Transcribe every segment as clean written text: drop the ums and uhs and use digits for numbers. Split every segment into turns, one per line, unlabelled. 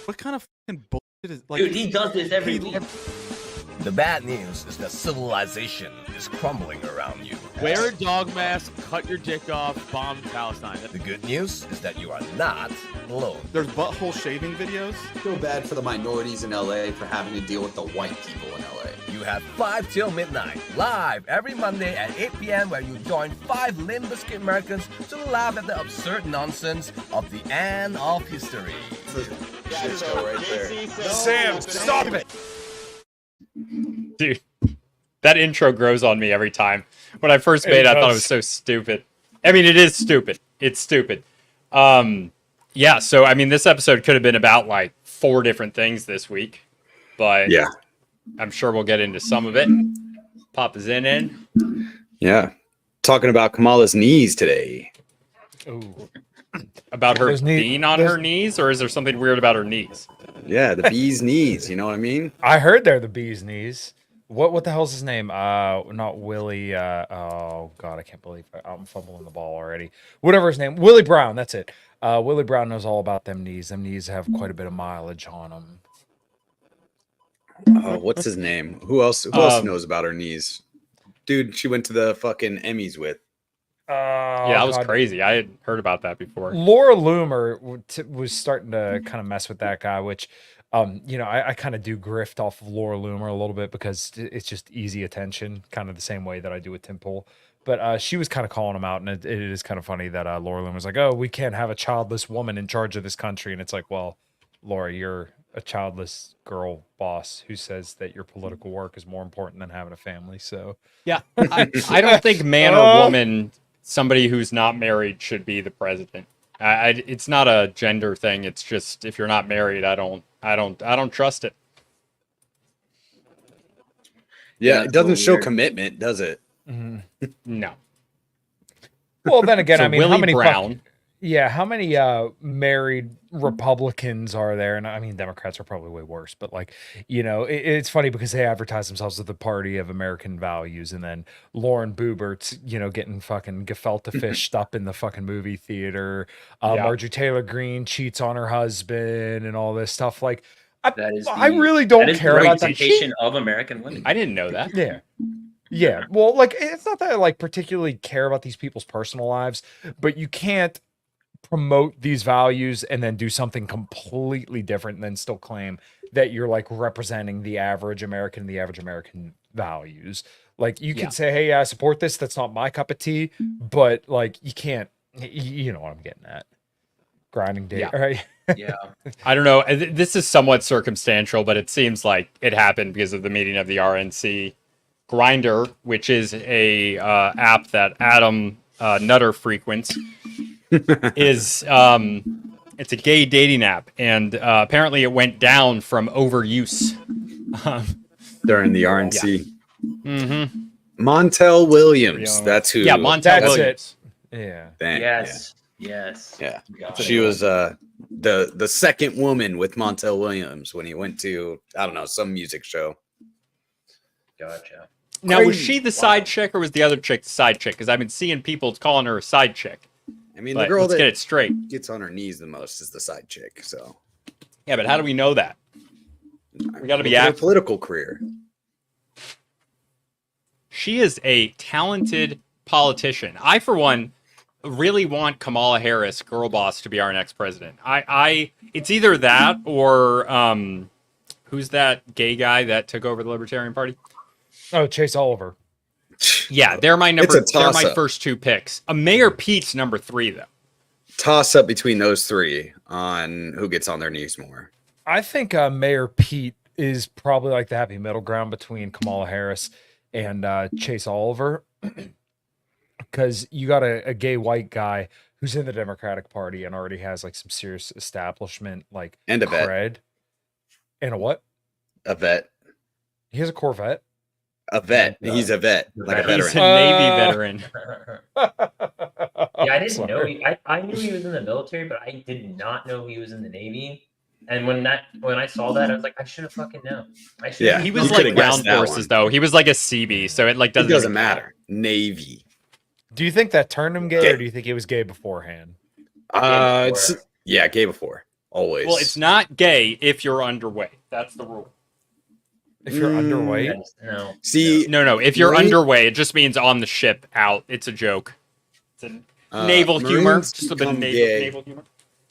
What kind of fucking bullshit is like?
Dude, he does this every week.
The bad news is that civilization is crumbling around you.
Wear a dog mask, cut your dick off, bomb Palestine.
The good news is that you are not alone.
There's butthole shaving videos.
Feel bad for the minorities in LA for having to deal with the white people in LA.
You have 5 till midnight, live every Monday at 8 p.m. where you join 5 Limp Bizkit Americans to laugh at the absurd nonsense of the end of history.
Shit show right there.
Sam, stop it!
Dude, that intro grows on me every time. When I first made it, I thought it was so stupid. I mean, it is stupid. It's stupid. Yeah, so, I mean, this episode could have been about, like, 4 different things this week. But
yeah,
I'm sure we'll get into some of it. Pop is in.
Yeah. Talking about Kamala's knees today.
Ooh. About her being on her knees, or is there something weird about her knees?
Yeah, the bee's knees. You know what I mean?
I heard they're the bee's knees. What the hell's his name? Not Willie. Oh God, I can't believe I'm fumbling the ball already. Whatever his name, Willie Brown. That's it. Willie Brown knows all about them knees. Them knees have quite a bit of mileage on them.
Oh, what's his name? Who else knows about her knees? Dude, she went to the fucking Emmys with.
Yeah, that was crazy. I had heard about that before.
Laura Loomer was starting to kind of mess with that guy, which, you know, I kind of do grift off of Laura Loomer a little bit because it's just easy attention, kind of the same way that I do with Tim Pool. But she was kind of calling him out, and it is kind of funny that Laura Loomer was like, "Oh, we can't have a childless woman in charge of this country," and it's like, well, Laura, you're a childless girl boss who says that your political work is more important than having a family. So
yeah, I don't think man or woman. Somebody who's not married should be the president. It's not a gender thing. It's just if you're not married, I don't trust it.
Yeah, it doesn't show commitment, does it?
Mm-hmm.
No.
Well, then again,
So
I mean,
Willie
how many
Brown?
how many married Republicans are there? And I mean, Democrats are probably way worse, but like, you know, it's funny because they advertise themselves as the party of American values. And then Lauren Boobert's, you know, getting fucking gefilte fished up in the fucking movie theater. Marjorie Taylor Greene cheats on her husband and all this stuff. Like, I really don't care about that.
Representation of American women.
I didn't know that.
Yeah. Yeah. Well, like, it's not that I like particularly care about these people's personal lives, but you can't promote these values and then do something completely different and then still claim that you're like representing the average American values. Like you can say, hey, I support this. That's not my cup of tea, but like you can't, you know what I'm getting at. Grinding day, right?
Yeah.
I don't know. This is somewhat circumstantial, but it seems like it happened because of the meeting of the RNC. Grinder, which is a app that Adam Nutter frequents, is it's a gay dating app, and apparently it went down from overuse
During the RNC.
Yeah. Mm-hmm.
Montel Williams, that's who.
Yeah, Montel Williams.
Yeah.
Yes.
Yeah. She was the second woman with Montel Williams when he went to, I don't know, some music show.
Gotcha.
Now, was she the side chick, or was the other chick the side chick? Because I've been seeing people calling her a side chick.
I mean,
But
the girl
let's
that
get it straight.
gets on her knees the most is the side chick. So
Yeah, but how do we know that? We got to be
Look at her
active.
political career.
She is a talented politician. I, for one, really want Kamala Harris, girl boss, to be our next president. It's either that or who's that gay guy that took over the Libertarian Party?
Oh, Chase Oliver.
Yeah, they're my
It's a
they're my
toss-up.
first 2 picks. Mayor Pete's number 3 though.
Toss up between those three on who gets on their knees more.
I think Mayor Pete is probably like the happy middle ground between Kamala Harris and Chase Oliver. Because you got a gay white guy who's in the Democratic Party and already has like some serious establishment like
And a vet.
cred. And a what?
A vet.
He has a Corvette.
A vet. He's a vet. Like a
He's a
veteran.
Navy veteran.
Yeah, I didn't know. I knew he was in the military, but I did not know he was in the Navy. And when I saw that, I was like, I should have fucking known.
Yeah,
He was
you
like
could've guessed
ground
that
forces
one.
though. He was like a CB, so it like
It
doesn't
doesn't
even
matter. Navy.
Do you think that turned him gay, or do you think he was gay beforehand?
Yeah, gay before. Always.
Well, it's not gay if you're underweight. That's the rule.
If you're underweight,
That's- no.
See,
No. If you're
Marine-
underweight, it just means on the ship out. It's a joke. It's a naval humor.
Marines
Just a bit of
become gay.
naval humor.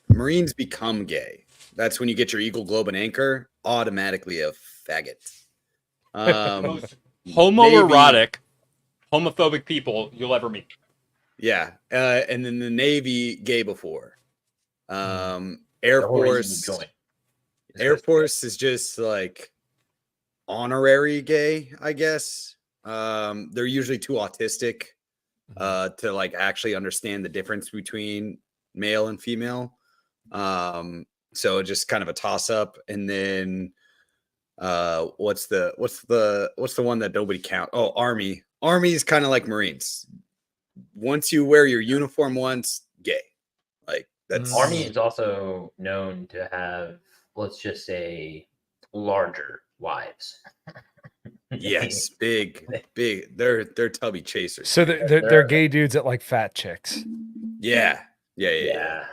Marines become gay. That's when you get your Eagle, Globe, and Anchor. Automatically a faggot.
Homoerotic, homophobic people you'll ever meet.
Yeah, and then the Navy, gay before. Air
The whole reason you
Force.
join is
Air
this-
Force is just like honorary gay, I guess. They're usually too autistic to like actually understand the difference between male and female. So just kind of a toss up. And then what's the one that nobody count? Oh, Army. Army is kind of like Marines. Once you wear your uniform once, gay. Like that's
Army is also known to have, let's just say, larger wives.
yes, big. They're tubby chasers.
so they're gay dudes that like fat chicks.
Yeah.
Yeah.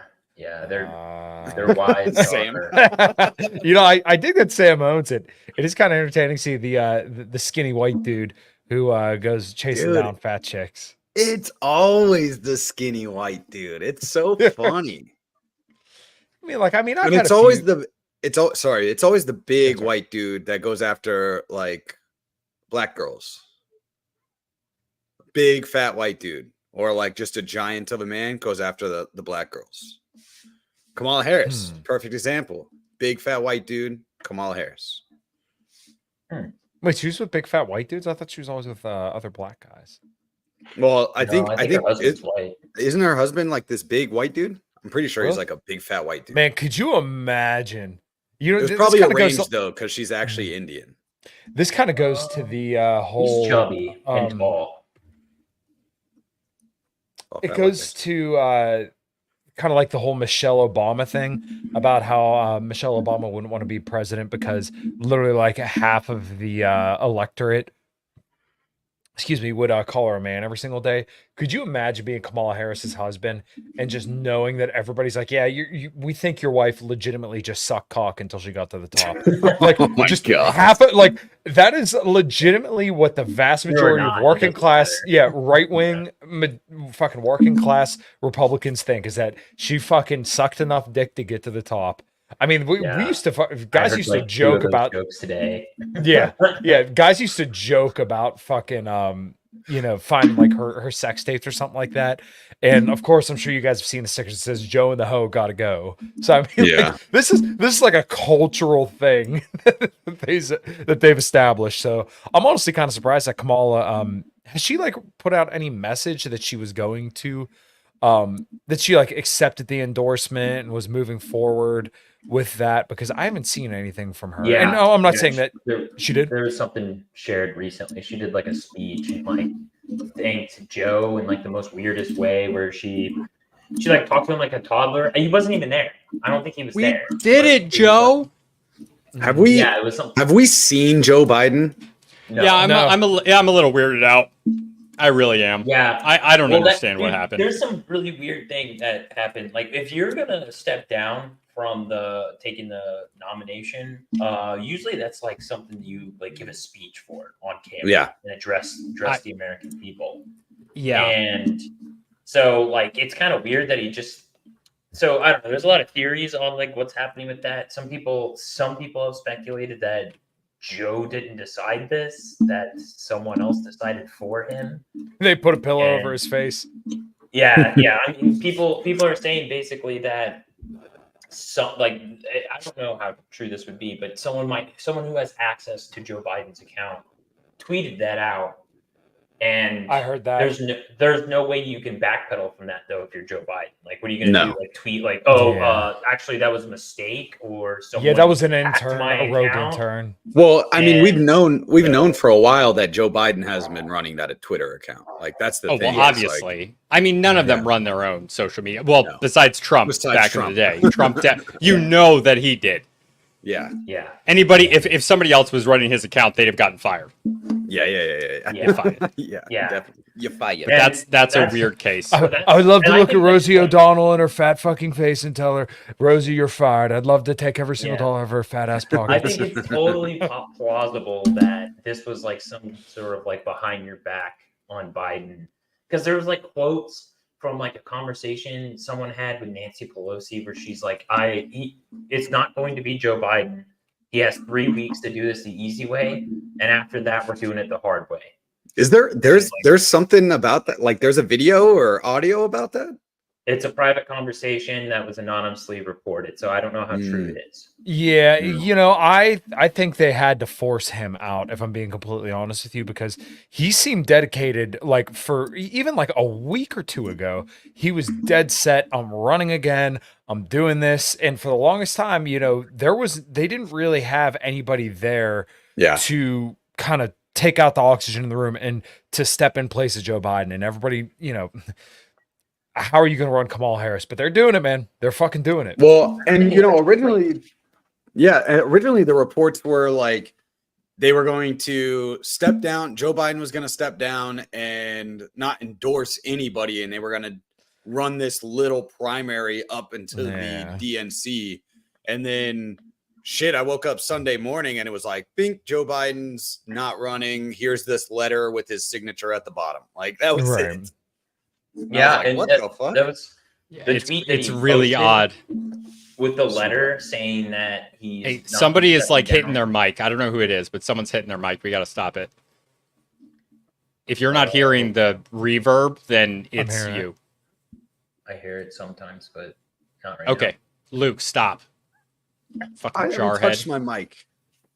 Their
Uh,
wives
Sam.
are.
you know, I dig that Sam owns it. It is kind of entertaining to see the skinny white dude who goes chasing
Dude.
down fat chicks.
It's always the skinny white dude. It's so funny.
I mean,
And it's always it's always the big white dude that goes after like black girls. Big fat white dude. Or like just a giant of a man goes after the black girls. Kamala Harris, perfect example. Big fat white dude, Kamala Harris.
Wait, she was with big fat white dudes? I thought she was always with other black guys.
Well, I
No,
think
her husband's white.
isn't her husband like this big white dude? I'm pretty sure he's
Really?
like a big fat white dude.
Man, could you imagine? You know,
There's
this
probably
kinda goes
arranged
to-
though, because she's actually Indian.
This kind of goes to the whole.
He's chubby and
um,
tall.
Oh,
It
fat white
goes
dude.
to kind of like the whole Michelle Obama thing about how Michelle Obama wouldn't want to be president because literally like half of the electorate, would call her a man every single day. Could you imagine being Kamala Harris's husband and just knowing that everybody's like, yeah, we think your wife legitimately just sucked cock until she got to the top. Like,
Oh my
just
God.
half of like that is legitimately what the vast
You're
majority
not
of working
getting
class,
better.
right wing, fucking working class Republicans think is that she fucking sucked enough dick to get to the top. I mean, we
Yeah.
used to
I
guys
heard,
used
like,
to
2 of
joke
those
about
jokes today.
yeah, guys used to joke about fucking finding like her sex tapes or something like that. And of course, I'm sure you guys have seen the sticker that says "Joe and the Hoe gotta go." So I mean,
Yeah.
like, this is like a cultural thing that they've established. So I'm honestly kind of surprised that Kamala has she like put out any message that she was going to that she like accepted the endorsement and was moving forward with that, because I haven't seen anything from her.
Yeah.
And no, I'm not
Yeah,
saying that
there,
she did.
there was something shared recently. She did like a speech and like thanked Joe in like the most weirdest way, where she like talked to him like a toddler. And he wasn't even there. I don't think he was
We
there.
did
But
it, Joe.
Have we
Yeah, it was something.
have we seen Joe Biden?
No.
Yeah, I'm
No.
I'm a little weirded out. I really am.
Yeah.
I don't
Well,
understand what
dude,
happened.
There's some really weird thing that happened. Like, if you're gonna step down from taking the nomination, usually that's like something you like give a speech for on camera,
Yeah.
and address the American people.
Yeah.
And so like it's kind of weird that he just. So I don't know. There's a lot of theories on like what's happening with that. Some people have speculated that Joe didn't decide this, that someone else decided for him.
They put a pillow
And-
over his face.
Yeah. I mean, people are saying basically that I don't know how true this would be, but someone who has access to Joe Biden's account tweeted that out, and
I heard that.
there's no way you can backpedal from that though if you're Joe Biden. Like, what are you gonna
No.
do? Like, tweet like, oh,
Yeah.
Actually that was a mistake, or someone
Yeah, that was an
hacked
intern,
my
a rogue
account?
intern.
Well, I mean, we've
And-
known for a while that Joe Biden hasn't been running that Twitter account. Like that's the
Oh
thing.
well,
is, like,
obviously. I mean, none of them
Yeah.
run their own social media. Well,
No.
besides Trump
Besides
back
Trump.
in the day. Trump, you know that he did.
yeah,
Yeah.
Anybody, if somebody else was running his account, they'd have gotten fired.
Yeah.
Yeah.
fired.
Yeah.
Yeah.
Definitely. You fired.
But that's a
that's-
weird case.
I would love to
And I
look at
think
Rosie
that's-
O'Donnell in her fat fucking face and tell her, Rosie, you're fired. I'd love to take every single
Yeah.
dollar of her fat ass
I
pockets.
think it's totally plausible that this was like some sort of like behind your back on Biden, because there was like quotes from like a conversation someone had with Nancy Pelosi where she's like, it's not going to be Joe Biden. He has 3 weeks to do this the easy way, and after that, we're doing it the hard way.
Is there's something about that? Like there's a video or audio about that?
It's a private conversation that was anonymously reported, so I don't know how true it is.
Yeah,
Mm.
you know, I think they had to force him out, if I'm being completely honest with you, because he seemed dedicated. Like for even like a week or two ago, he was dead set. I'm running again. I'm doing this, and for the longest time, you know, they didn't really have anybody there
Yeah.
to kind of take out the oxygen in the room and to step in place of Joe Biden, and everybody, you know. How are you going to run Kamala Harris? But they're doing it, man. They're fucking doing it.
Well, and you know, originally the reports were like they were going to step down. Joe Biden was going to step down and not endorse anybody, and they were going to run this little primary up into
Yeah.
the DNC. And then shit, I woke up Sunday morning and it was like, think Joe Biden's not running. Here's this letter with his signature at the bottom. Like that was
Right.
it.
Yeah,
like,
and
what the fuck?
that was the
It's,
tweet that
it's
he
really
posted
odd.
with the letter saying that he's
Hey,
not
somebody is
stepping
like hitting
down.
their mic. I don't know who it is, but someone's hitting their mic. We got to stop it. If you're not hearing the reverb, then it's
hearing it.
you.
I hear it sometimes, but not right
Okay, Luke, stop. Fucking
I haven't touched
jarhead.
my mic.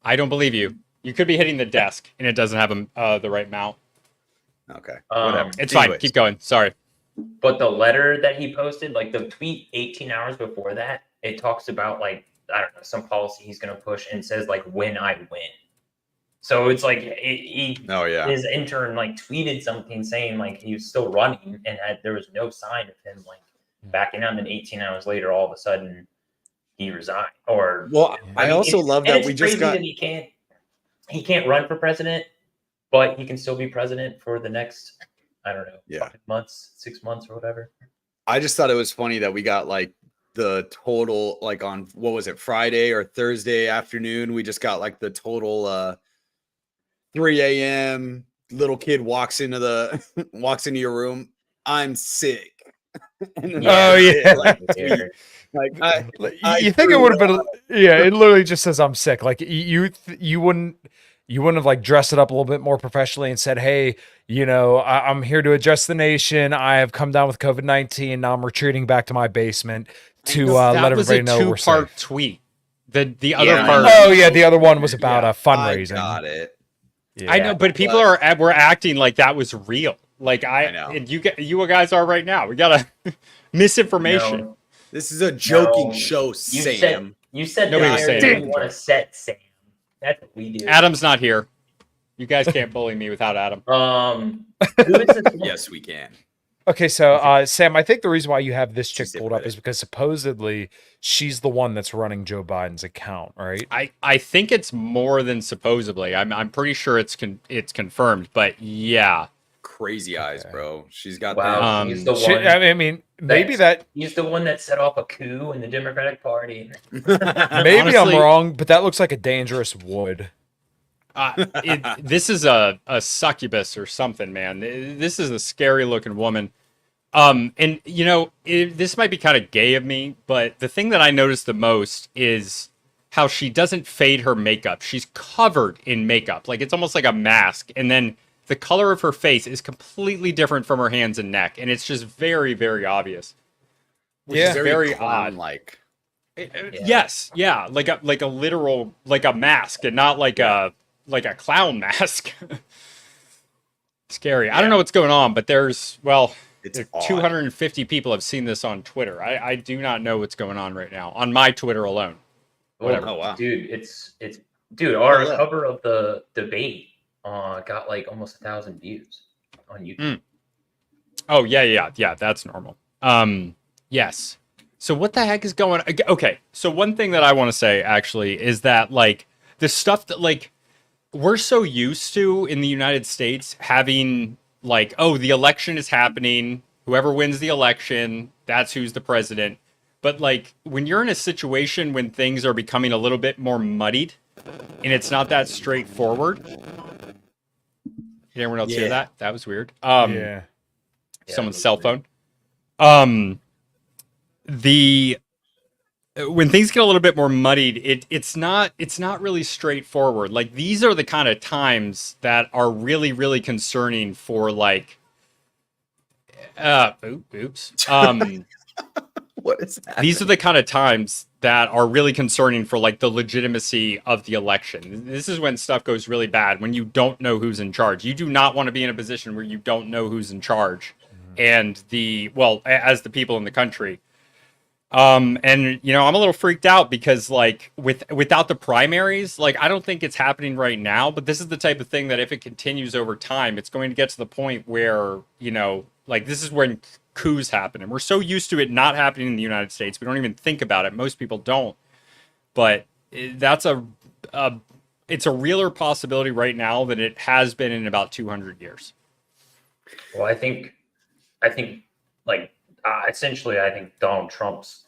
I don't believe you. You could be hitting the desk, and it doesn't have the right mount.
Okay.
Um,
Whatever.
It's fine.
Anyways.
Keep going. Sorry.
now. But the letter that he posted, like the tweet 18 hours before that, it talks about like, I don't know, some policy he's going to push and says like, when I win. So it's like
Oh yeah.
his intern like tweeted something saying like he was still running and there was no sign of him like backing out. And 18 hours later, all of a sudden he resigned. Or
Well, I
mean,
also
it's-
love
and
that
it's
we just
crazy
got
that he can't run for president, but he can still be president for the next, I don't know,
Yeah.
5 months, 6 months or whatever.
I just thought it was funny that we got like the total like on what was it, Friday or Thursday afternoon, we just got like the total 3 a.m. little kid walks into your room. I'm sick. And then
Oh,
that's it,
yeah.
like,
Weird.
like
You think it
threw
would have
it
been? Yeah, it literally just says I'm sick. Like you wouldn't have like dressed it up a little bit more professionally and said, "Hey, you know, I'm here to address the nation. I have come down with COVID-19. Now I'm retreating back to my basement to
that
let
was
everybody
a
know we're
two-part
safe."
tweet. The other
Yeah, I
part.
know.
Oh yeah, the other one was about
Yeah,
fundraising.
I got it.
Yeah.
I know, but people were acting like that was real. Like
I know.
and you guys are right now. We gotta misinformation.
No,
This is a joking
No.
show,
you
Sam.
said you said
Nobody
that
was
I
saying
didn't
anything.
want to set Sam. That's what we do.
Adam's not here. You guys can't bully me without Adam.
Who is this?
Yes, we can.
Okay, so Sam, I think the reason why you have this chick
She's
pulled up
different.
is because supposedly she's the one that's running Joe Biden's account, right?
I think it's more than supposedly. I'm pretty sure it's confirmed, but yeah.
Crazy eyes, bro. She's got
Wow,
Um,
he's the
She-
one.
I mean, maybe
That's-
that
He's the one that set off a coup in the Democratic Party.
that.
maybe
Honestly-
I'm wrong, but that looks like a dangerous wood.
This is a succubus or something, man. This is a scary looking woman. And you know, this might be kind of gay of me, but the thing that I noticed the most is how she doesn't fade her makeup. She's covered in makeup, like it's almost like a mask, and then the color of her face is completely different from her hands and neck, and it's just very, very obvious. Which
Yeah.
is very odd.
clown-like.
Yes, yeah, like a literal like a mask, and not like a clown mask. Scary. I don't know what's going on, but there's
It's
like
odd.
250 people have seen this on Twitter. I do not know what's going on right now on my Twitter alone. Whatever.
Oh wow.
Dude, it's our
Oh, yeah.
cover of the debate got like almost 1,000 views on YouTube.
Oh yeah. That's normal. Yes. So what the heck is going on? Okay. So one thing that I want to say actually is that like the stuff that like we're so used to in the United States having like, oh, the election is happening. Whoever wins the election, that's who's the president. But like when you're in a situation when things are becoming a little bit more muddied and it's not that straightforward. Did everyone else hear
Yeah.
that? That was weird.
Yeah.
Someone's
that's
cell
weird.
phone. The when things get a little bit more muddied, it's not really straightforward. Like these are the kind of times that are really really concerning for like oops.
What is that?
These are the kind of times that are really concerning for like the legitimacy of the election. This is when stuff goes really bad, when you don't know who's in charge. You do not want to be in a position where you don't know who's in charge. And as the people in the country. And you know, I'm a little freaked out because like without the primaries, like I don't think it's happening right now, but this is the type of thing that if it continues over time, it's going to get to the point where, you know, like this is when coups happen. And we're so used to it not happening in the United States, we don't even think about it. Most people don't. But that's it's a realer possibility right now than it has been in about 200 years.
Well, I think like essentially, I think Donald Trump's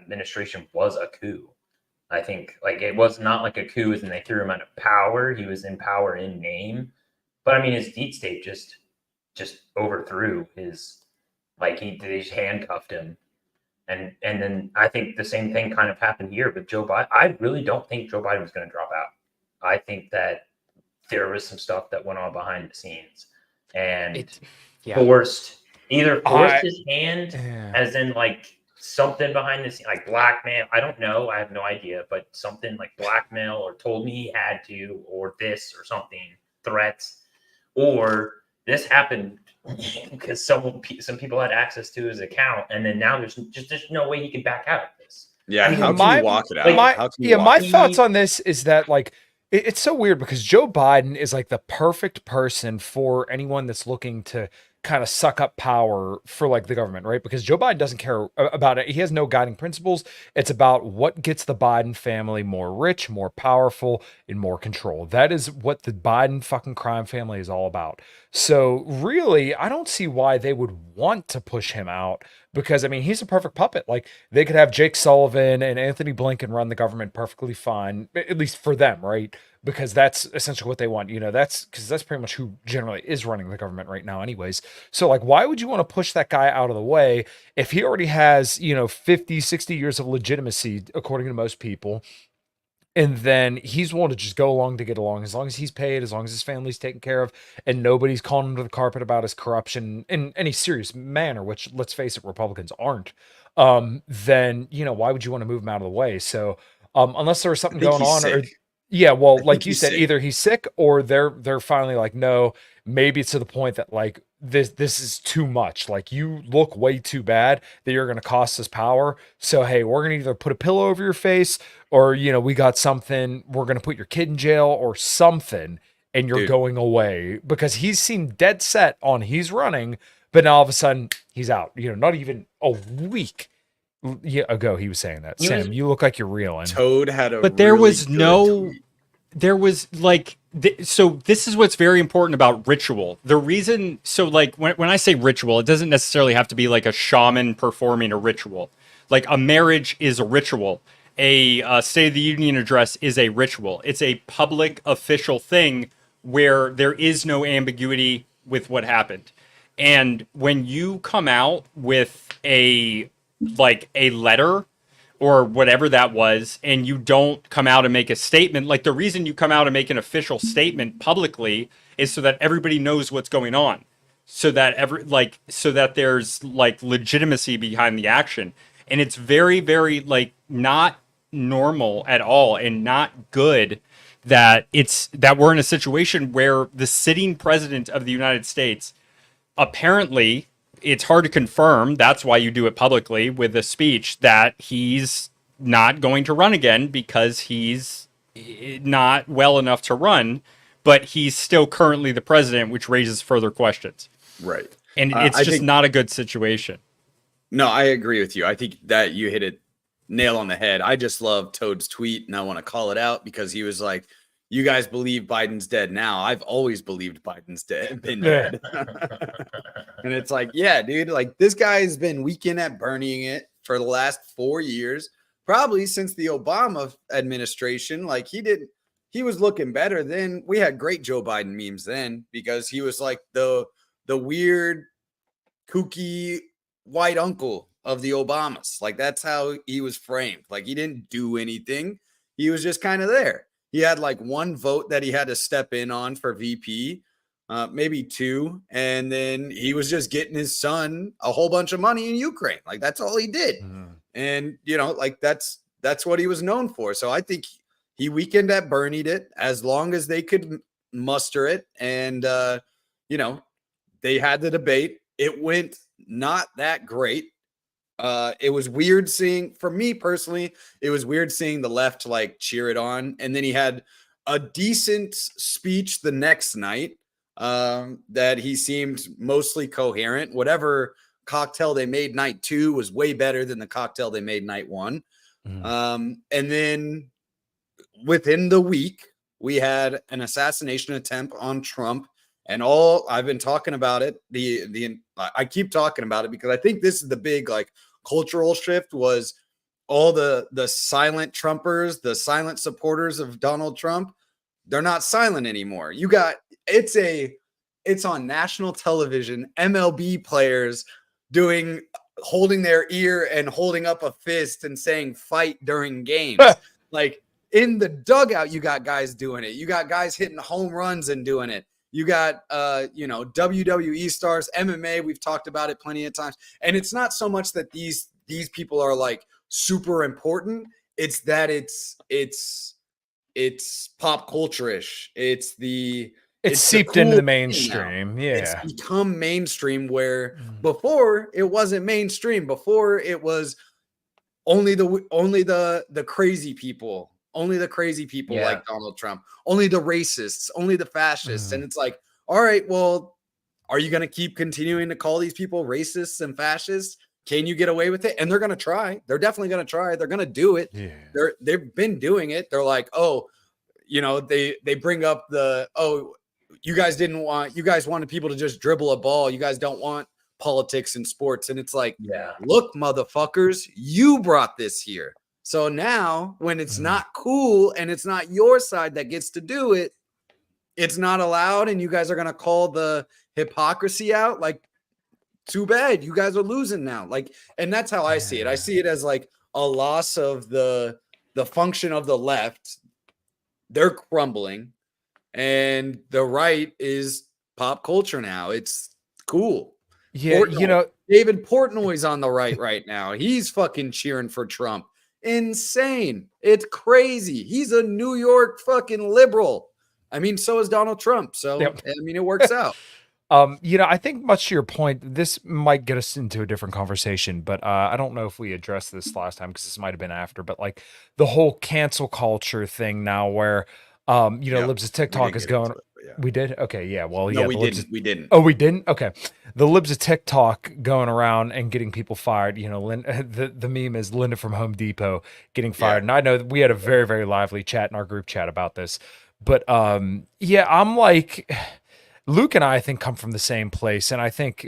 administration was a coup. I think like it was not like a coup as in they threw him out of power. He was in power in name, but I mean his deep state just overthrew his they just handcuffed him, and then I think the same thing kind of happened here with Joe Biden. I really don't think Joe Biden was going to drop out. I think that there was some stuff that went on behind the scenes and forced his hand, as in like something behind the scene, like blackmail. I don't know. I have no idea, but something like blackmail or told me he had to, or this or something, threats, or this happened because some people had access to his account, and then now there's no way he can back out of this.
Yeah,
I mean,
how can you walk it out?
My thoughts on this is that like it's so weird because Joe Biden is like the perfect person for anyone that's looking to kind of suck up power for like the government, right? Because Joe Biden doesn't care about it. He has no guiding principles. It's about what gets the Biden family more rich, more powerful, and more control. That is what the Biden fucking crime family is all about. So really, I don't see why they would want to push him out because I mean, he's a perfect puppet. Like they could have Jake Sullivan and Anthony Blinken run the government perfectly fine, at least for them, right? Because that's essentially what they want. You know, that's pretty much who generally is running the government right now anyways. So like, why would you want to push that guy out of the way if he already has, 50, 60 years of legitimacy, according to most people? And then he's willing to just go along to get along, as long as he's paid, as long as his family's taken care of, and nobody's calling him to the carpet about his corruption in any serious manner, which let's face it, Republicans aren't. Then, why would you want to move him out of the way? So, unless there was something going on, or yeah, well, like you said, either he's sick or they're finally like, no, maybe it's to the point that like this is too much. Like you look way too bad that you're going to cost us power. So hey, we're going to either put a pillow over your face or we got something. We're going to put your kid in jail or something, and you're going away because he's seemed dead set on he's running, but now all of a sudden he's out. Not even a week ago he was saying that. Sam, you look like you're reeling.
Toad had a
but there
really
was
good
no
tweet.
There was like so this is what's very important about ritual. The reason, so like when I say ritual, it doesn't necessarily have to be like a shaman performing a ritual. Like a marriage is a ritual. A State of the Union address is a ritual. It's a public official thing where there is no ambiguity with what happened. And when you come out with a letter or whatever that was, and you don't come out and make a statement, like the reason you come out and make an official statement publicly is so that everybody knows what's going on, so that there's like legitimacy behind the action. And it's very, very like not normal at all and not good that we're in a situation where the sitting president of the United States, apparently, it's hard to confirm, that's why you do it publicly with a speech, that he's not going to run again because he's not well enough to run, but he's still currently the president, which raises further questions.
Right.
And it's just not a good situation.
No, I agree with you. I think that you hit it nail on the head. I just love Toad's tweet, and I want to call it out because he was like, you guys believe Biden's dead now. I've always believed Biden's dead, been
Yeah.
dead. And it's like, yeah, dude, like this guy's been weekend at burning it for the last 4 years, probably since the Obama administration. Like he was looking better then. We had great Joe Biden memes then because he was like the weird, kooky white uncle of the Obamas. Like that's how he was framed. Like he didn't do anything. He was just kind of there. He had like one vote that he had to step in on for VP, maybe two, and then he was just getting his son a whole bunch of money in Ukraine. Like that's all he did, and like that's what he was known for. So I think he weekend at Bernied it as long as they could muster it, and they had the debate. It went not that great. It was weird seeing, for me personally, it was weird seeing the left like cheer it on. And then he had a decent speech the next night that he seemed mostly coherent. Whatever cocktail they made night 2 was way better than the cocktail they made night 1. And then within the week, we had an assassination attempt on Trump. And I've been talking about it. I keep talking about it because I think this is the big like cultural shift was all the silent Trumpers, the silent supporters of Donald Trump. They're not silent anymore. It's on national television, MLB players holding their ear and holding up a fist and saying fight during games. Like in the dugout, you got guys doing it. You got guys hitting home runs and doing it. You got, WWE stars, MMA. We've talked about it plenty of times. And it's not so much that these people are like super important. It's that it's pop culture-ish. It's
seeped
the
into
cool
the
thing
mainstream.
now.
Yeah.
It's become mainstream where before it wasn't mainstream. Before it was only the crazy people. Only the crazy people like Donald Trump, only the racists, only the fascists. And it's like, all right, well, are you going to keep continuing to call these people racists and fascists? Can you get away with it? And they're going to try. They're definitely going to try. They're going to do it. Yeah. They've been doing it. They're like, they bring up you guys wanted people to just dribble a ball. You guys don't want politics and sports. And it's like, look, motherfuckers, you brought this here. So now when it's not cool and it's not your side that gets to do it, it's not allowed. And you guys are going to call the hypocrisy out. Like, too bad. You guys are losing now. Like, and that's how I see it. I see it as like a loss of the function of the left. They're crumbling and the right is pop culture now. It's cool.
Yeah.
David Portnoy's on the right now. He's fucking cheering for Trump. Insane. It's crazy. He's a New York fucking liberal. I mean, so is Donald Trump. So, I mean, it works out.
I think much to your point, this might get us into a different conversation, but I don't know if we addressed this last time because this might have been after, but like the whole cancel culture thing now where, Libs of TikTok is going. We did? Okay. Yeah. Well,
no, we didn't.
Oh, we didn't? Okay. The Libs of TikTok going around and getting people fired. The meme is Linda from Home Depot getting fired. Yeah. And I know we had a very, very lively chat in our group chat about this. But I'm like, Luke and I think come from the same place. And I think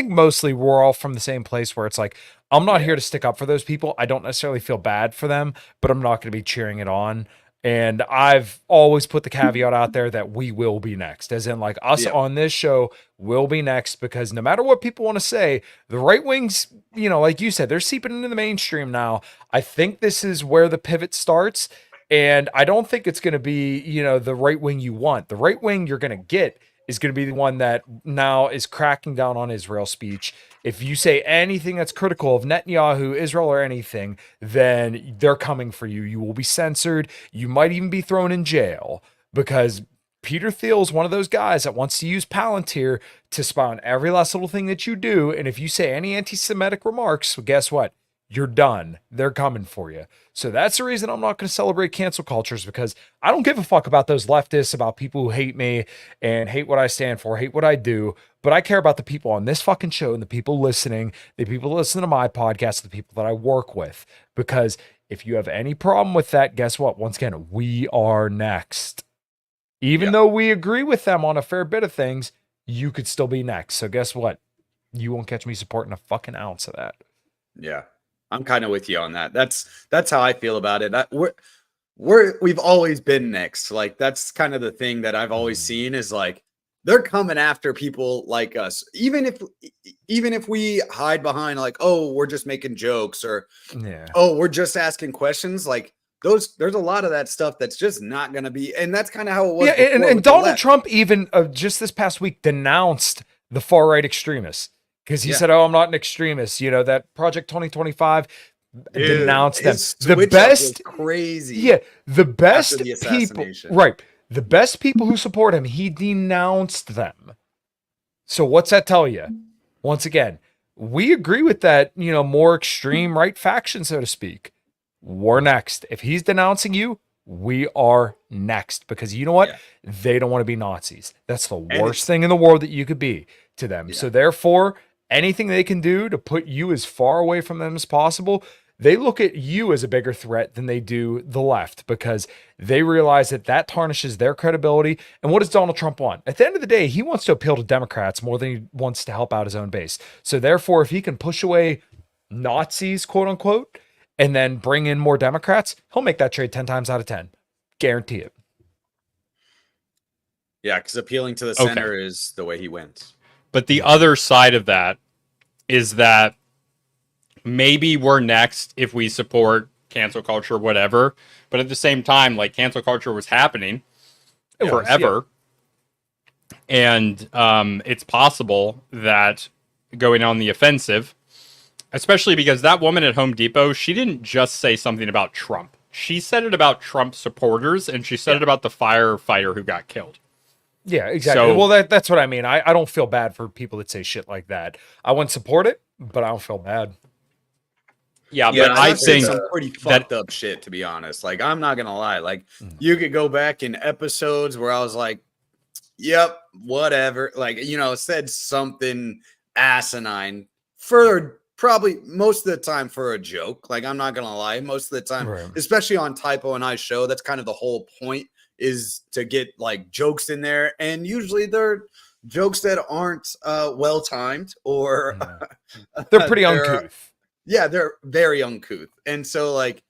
mostly we're all from the same place where it's like, I'm not here to stick up for those people. I don't necessarily feel bad for them, but I'm not going to be cheering it on. And I've always put the caveat out there that we will be next, as in like us on this show will be next, because no matter what people want to say, the right wings, like you said, they're seeping into the mainstream now. I think this is where the pivot starts. And I don't think it's going to be, the right wing you want. The right wing you're going to get is going to be the one that now is cracking down on Israel speech. If you say anything that's critical of Netanyahu, Israel, or anything, then they're coming for you. You will be censored. You might even be thrown in jail, because Peter Thiel is one of those guys that wants to use Palantir to spy on every last little thing that you do. And if you say any anti-Semitic remarks, well, guess what? You're done. They're coming for you. So that's the reason I'm not going to celebrate cancel cultures, because I don't give a fuck about those leftists, about people who hate me and hate what I stand for, hate what I do. But I care about the people on this fucking show and the people listening, the people who listen to my podcast, the people that I work with. Because if you have any problem with that, guess what? Once again, we are next. Even
Yeah.
though we agree with them on a fair bit of things, you could still be next. So guess what? You won't catch me supporting a fucking ounce of that.
Yeah, I'm kind of with you on that. That's how I feel about it. We've always been next. Like that's kind of the thing that I've always seen is like they're coming after people like us, even if we hide behind like, oh, we're just making jokes or
Yeah.
oh, we're just asking questions. Like there's a lot of that stuff that's just not going to be, and that's kind of how it was.
Yeah, and
before with the
Donald
left.
Trump even just this past week denounced the far right extremists because he
Yeah.
said, "Oh, I'm not an extremist." You know that Project 2025
Dude,
denounced them.
his
The
switch up was
best,
crazy.
yeah, the best
the
people,
assassination.
right? The best people who support him, he denounced them. So what's that tell you? Once again, we agree with that. You know, more extreme right faction, so to speak. We're next. If he's denouncing you, we are next because you know what?
Yeah.
They don't want to be Nazis. That's the
And
worst thing in the world that you could be to them.
Yeah.
So therefore, anything they can do to put you as far away from them as possible, they look at you as a bigger threat than they do the left because they realize that that tarnishes their credibility. And what does Donald Trump want? At the end of the day, he wants to appeal to Democrats more than he wants to help out his own base. So therefore, if he can push away Nazis, quote unquote, and then bring in more Democrats, he'll make that trade 10 times out of 10. Guarantee it.
Yeah, because appealing to the
Okay.
center is the way he wins.
But the other side of that is that maybe we're next if we support cancel culture, whatever. But at the same time, like cancel culture was happening
It was,
forever. And it's possible that going on the offensive, especially because that woman at Home Depot, she didn't just say something about Trump. She said it about Trump supporters, and she said it about the firefighter who got killed.
Yeah, exactly.
So-
Well, that's what I mean. I don't feel bad for people that say shit like that. I wouldn't support it, but I don't feel bad.
Yeah,
Yeah,
but
and
I
I've seen
think
some pretty fucked up shit, to be honest. Like, I'm not gonna lie. Like, you could go back in episodes where I was like, "Yep, whatever." Like, said something asinine for probably most of the time for a joke. Like, I'm not gonna lie. Most of the time,
Right.
especially on Typo and I show, that's kind of the whole point is to get like jokes in there, and usually they're jokes that aren't well timed or
They're pretty uncouth.
Yeah, they're very uncouth. And so, like,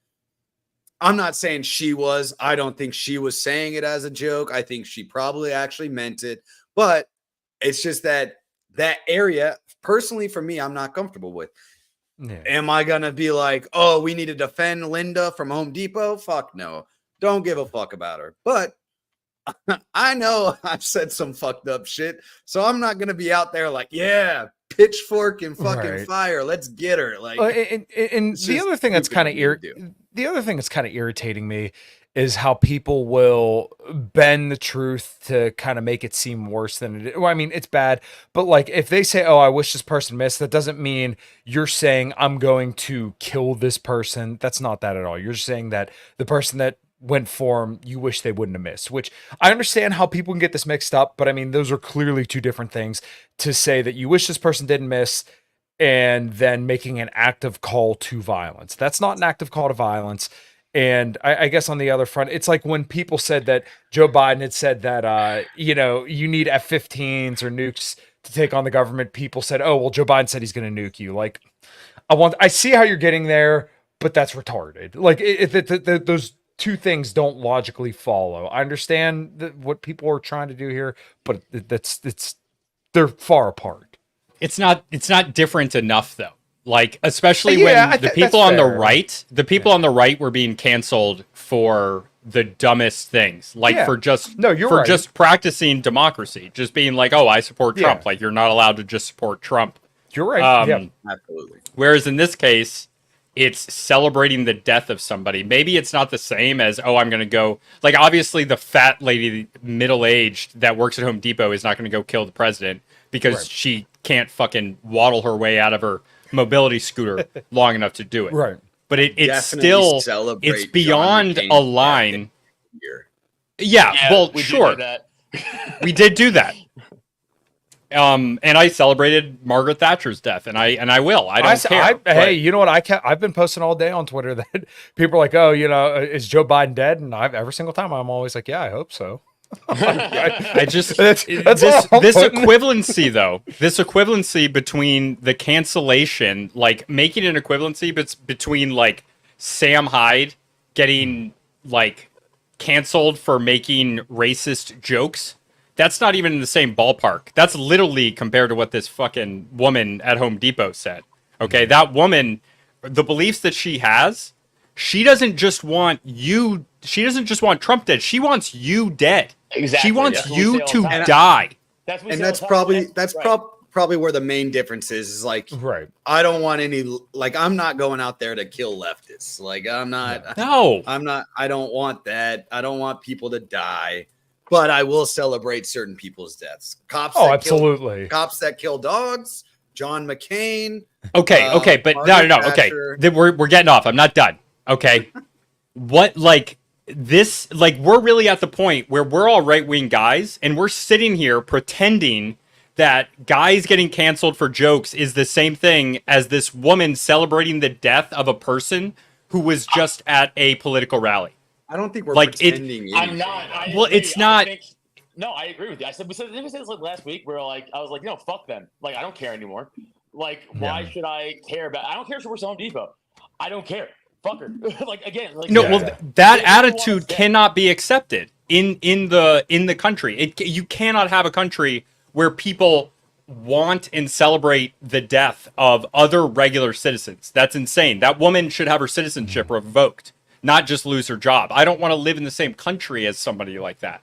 I'm not saying she was. I don't think she was saying it as a joke. I think she probably actually meant it. But it's just that area, personally, for me, I'm not comfortable with.
Yeah.
Am I going to be like, oh, we need to defend Linda from Home Depot? Fuck no. Don't give a fuck about her. But I know I've said some fucked up shit. So I'm not going to be out there like, yeah, pitchfork and fucking
Right.
fire. Let's get her. Like,
And
it's
the
just
other thing that's
stupid
kind
of
of
me to do.
the other thing that's kind of irritating me is how people will bend the truth to kind of make it seem worse than it is. Well, I mean, it's bad, but like if they say, "Oh, I wish this person missed," that doesn't mean you're saying I'm going to kill this person. That's not that at all. You're saying that the person that went for him, you wish they wouldn't have missed, which I understand how people can get this mixed up, but I mean, those are clearly two different things to say that you wish this person didn't miss and then making an active call to violence. That's not an active call to violence. And I guess on the other front, it's like when people said that Joe Biden had said that, you need F-15s or nukes to take on the government. People said, oh, well, Joe Biden said he's going to nuke you. Like, I see how you're getting there, but that's retarded. Like those two things don't logically follow. I understand what people are trying to do here, but they're far apart.
it's not different enough though. Like especially
Yeah,
when the
that's
people on the
fair.
right, on the right were being canceled for the dumbest things, like
Yeah.
for just
No, you're
for
right.
just practicing democracy, just being like, "Oh, I support Trump."
Yeah.
Like you're not allowed to just support Trump.
You're right. Yeah.
Absolutely.
Whereas in this case, it's celebrating the death of somebody. Maybe it's not the same as, oh, I'm going to go. Like, obviously, the fat lady, middle aged, that works at Home Depot is not going to go kill the president because
Right.
she can't fucking waddle her way out of her mobility scooter long enough to do it.
Right.
But it's
Definitely
still,
celebrate
it's
John
beyond
McCain's
a line.
Here.
Yeah, well,
we did
sure.
do that.
We did do that. And I celebrated Margaret Thatcher's death, and I will. I don't care.
Hey, you know what? I've been posting all day on Twitter that people are like, "Oh, is Joe Biden dead?" And every single time I'm always like, "Yeah, I hope so."
I just
That's
this
all I'm
this
putting.
equivalency though, this equivalency between the cancellation, like making an equivalency between like Sam Hyde getting like canceled for making racist jokes. That's not even in the same ballpark. That's literally compared to what this fucking woman at Home Depot said. Okay, that woman, the beliefs that she has, she doesn't just want you. She doesn't just want Trump dead. She wants you dead.
Exactly.
She wants
That's what we
you
say all the
to
time.
die.
That's what we
And
say all
that's
the time.
probably
Right.
probably where the main difference is like
Right.
I don't want any like I'm not going out there to kill leftists. Like I'm not
No.
I don't want that. I don't want people to die. But I will celebrate certain people's deaths.
Oh, absolutely.
Cops that kill dogs, John McCain.
Okay, okay, but
Margaret
no, okay.
Thatcher.
We're getting off. I'm not done. Okay. What like this like we're really at the point where we're all right-wing guys and we're sitting here pretending that guys getting canceled for jokes is the same thing as this woman celebrating the death of a person who was just at a political rally.
I don't think we're
Like, it-
pretending.
I'm not. I
Well,
agree.
it's not-
No, I agree with you. We said this like last week. Where like I was like, no, fuck them. Like I don't care anymore. Like why should I care about? I don't care if she works at Home Depot. I don't care. Fuck her. Like again. Like
No,
Yeah,
well,
yeah.
that
They want
attitude
us dead.
cannot be accepted in the country. You cannot have a country where people want and celebrate the death of other regular citizens. That's insane. That woman should have her citizenship revoked, not just lose her job. I don't want to live in the same country as somebody like that.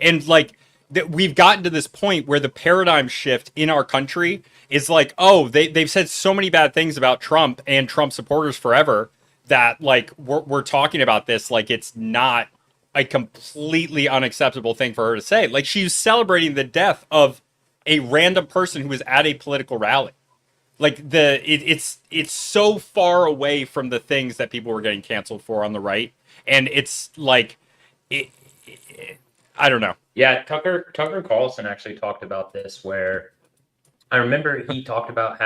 And like that, we've gotten to this point where the paradigm shift in our country is like, oh, they've said so many bad things about Trump and Trump supporters forever that like we're talking about this like it's not a completely unacceptable thing for her to say. Like she's celebrating the death of a random person who was at a political rally. Like it's so far away from the things that people were getting canceled for on the right, and it's like I don't know.
Yeah, Tucker Carlson actually talked about this where I remember he talked about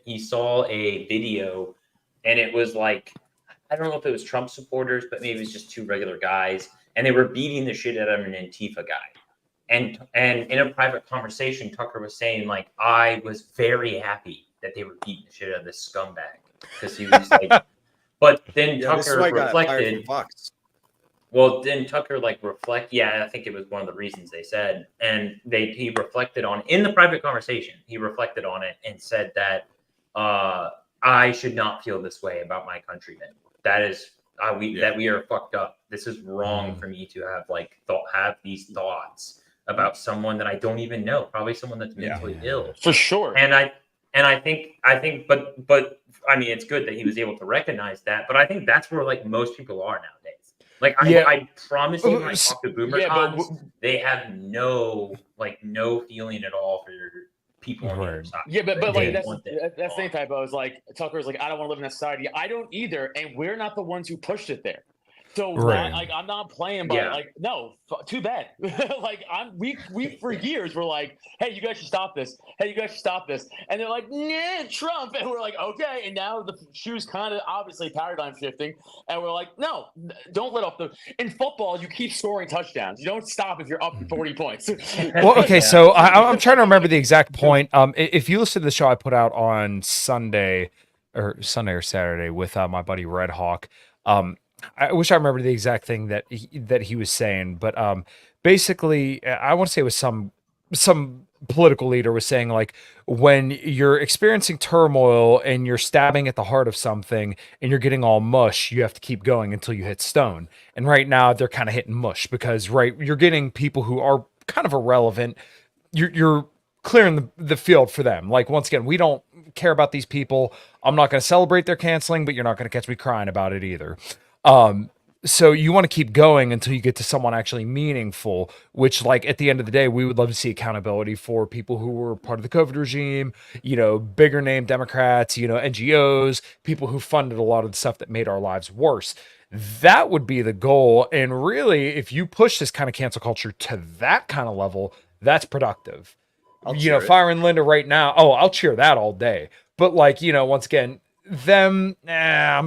he saw a video and it was like, I don't know if it was Trump supporters, but maybe it was just two regular guys and they were beating the shit out of an Antifa guy. And in a private conversation, Tucker was saying like, I was very happy that they were beating the shit out of this scumbag because he was like, but then
Yeah, this is
Tucker
why I got fired
reflected.
from Fox.
Well, then Tucker yeah, I think it was one of the reasons they said, and he reflected on in the private conversation. He reflected on it and said that I should not feel this way about my countrymen. That is that we are fucked up. This is wrong for me to have these thoughts about someone that I don't even know, probably someone that's mentally ill.
for sure.
And I think, but I mean, it's good that he was able to recognize that. But I think that's where like most people are nowadays. Like I promise you, when I talk to boomer cons, they have no feeling at all for people on the other side.
Yeah, but
They
like
just want that
that's the same type. I was like, Tucker's like, I don't want to live in a society. I don't either, and we're not the ones who pushed it there. So
Right.
like I'm not playing by
Yeah.
like no, too bad. Like we for years we're like, hey, you guys should stop this. Hey, you guys should stop this. And they're like, nah, Trump. And we're like, okay. And now the shoe's kind of obviously paradigm shifting. And we're like, no, don't let off the. In football, you keep scoring touchdowns. You don't stop if you're up 40 points.
Well, okay, so I'm trying to remember the exact point. If you listen to the show I put out on Sunday or Saturday with my buddy Red Hawk, I wish I remember the exact thing that he was saying, but basically, I want to say it was some political leader was saying like when you're experiencing turmoil and you're stabbing at the heart of something and you're getting all mush, you have to keep going until you hit stone. And right now they're kind of hitting mush because you're getting people who are kind of irrelevant. You're clearing the field for them. Like once again, we don't care about these people. I'm not going to celebrate their canceling, but you're not going to catch me crying about it either. So you want to keep going until you get to someone actually meaningful, which like at the end of the day, we would love to see accountability for people who were part of the COVID regime, bigger name Democrats, NGOs, people who funded a lot of the stuff that made our lives worse. That would be the goal. And really, if you push this kind of cancel culture to that kind of level, that's productive.
I'll cheer it.
Firing Linda right now. Oh, I'll cheer that all day. But once again, I'm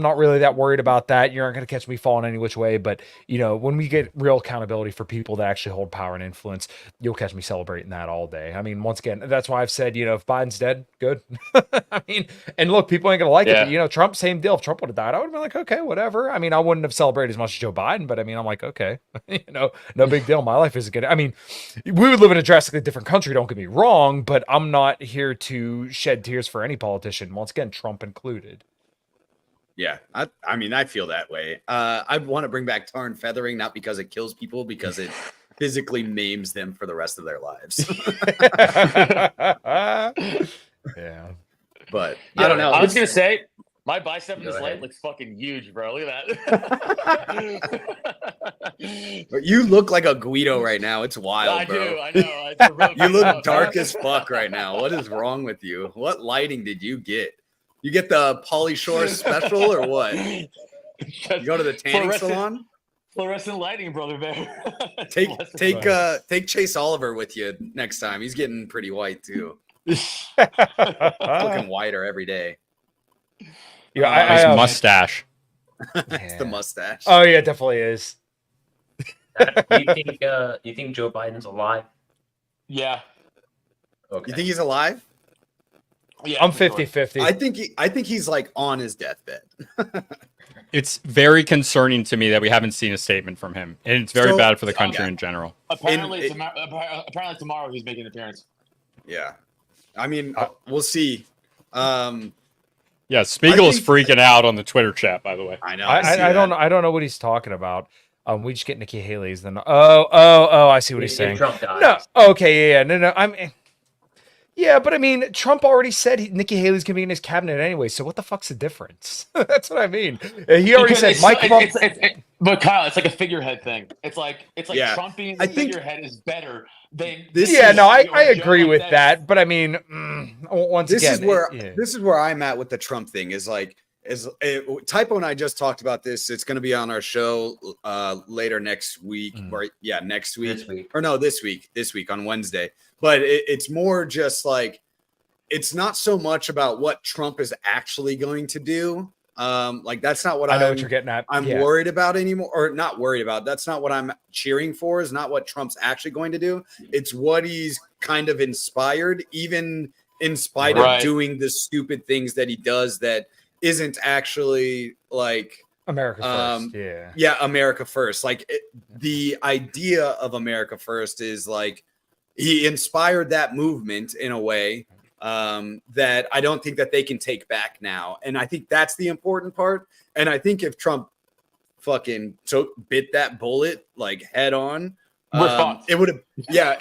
not really that worried about that. You're not going to catch me falling any which way. But, when we get real accountability for people that actually hold power and influence, you'll catch me celebrating that all day. I mean, once again, that's why I've said, if Biden's dead, good. I mean, and look, people ain't going to like it. But, Trump, same deal. If Trump would have died, I would have been like, okay, whatever. I mean, I wouldn't have celebrated as much as Joe Biden, but I mean, I'm like, okay, no big deal. My life isn't good. I mean, we would live in a drastically different country. Don't get me wrong, but I'm not here to shed tears for any politician. Once again, Trump included.
Yeah, I mean, I feel that way. I want to bring back tar and feathering, not because it kills people, because it physically maims them for the rest of their lives.
Yeah.
But I don't know.
I was going to say, my bicep in this leg looks fucking huge, bro. Look at that.
You look like a Guido right now. It's wild, bro.
I know.
You look dark as fuck right now. What is wrong with you? What lighting did you get? You get the Pauly Shore special or what? You go to the tanning salon?
Fluorescent lighting, brother bear.
Take Chase Oliver with you next time. He's getting pretty white too. Looking whiter every day.
Yeah, his mustache.
It's the mustache.
Oh yeah, it definitely is.
You think Joe Biden's alive?
Yeah.
Okay.
You think he's alive?
Yeah,
I'm 50-50.
I think he's like on his deathbed.
It's very concerning to me that we haven't seen a statement from him, and it's very bad for the country in general.
Apparently tomorrow he's making an appearance.
Yeah, I mean, we'll see.
Yeah, Spiegel's freaking out on the Twitter chat. By the way,
I know.
I don't know what he's talking about. We just get Nikki Haley's then. I see what he's saying. No, okay, yeah, no. Yeah, but I mean, Trump already said Nikki Haley's gonna be in his cabinet anyway. So what the fuck's the difference? That's what I mean. He already said
but Kyle, it's like a figurehead thing. It's like
Yeah.
Trump being the figurehead is better than
This.
I agree with that. But I mean,
this is where I'm at with the Trump thing. Typo and I just talked about this. It's going to be on our show later next week. Next week.
This week.
Or no, this week on Wednesday. But it's more just like, it's not so much about what Trump is actually going to do. Like that's not what
I know what you're getting at.
I'm worried about anymore, or not worried about. That's not what I'm cheering for. Is not what Trump's actually going to do. It's what he's kind of inspired, even in spite of doing the stupid things that he does that isn't actually like
America first.
America first. Like the idea of America first is like he inspired that movement in a way that I don't think that they can take back now. And I think that's the important part. And I think if Trump fucking bit that bullet like head on, it would have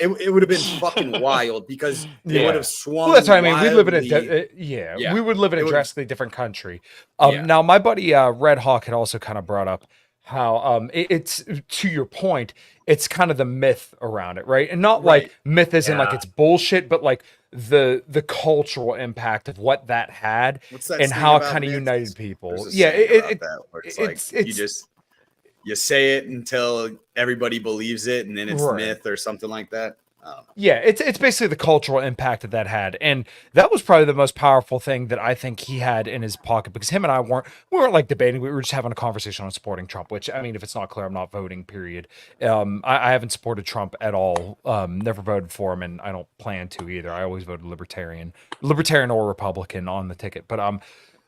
it would have been fucking wild because it would have swung.
Well, that's what I mean. We live in we would live in a drastically different country. Now my buddy Red Hawk had also kind of brought up how it's to your point, it's kind of the myth around it, right? And not like myth isn't like it's bullshit, but like the cultural impact of what that had and how it kind of united people.
You say it until everybody believes it, and then it's myth or something like that.
Yeah, it's basically the cultural impact that had, and that was probably the most powerful thing that I think he had in his pocket, because him and I weren't like debating. We were just having a conversation on supporting Trump. Which, I mean, if it's not clear, I'm not voting. Period. I haven't supported Trump at all. Never voted for him, and I don't plan to either. I always voted libertarian or Republican on the ticket. But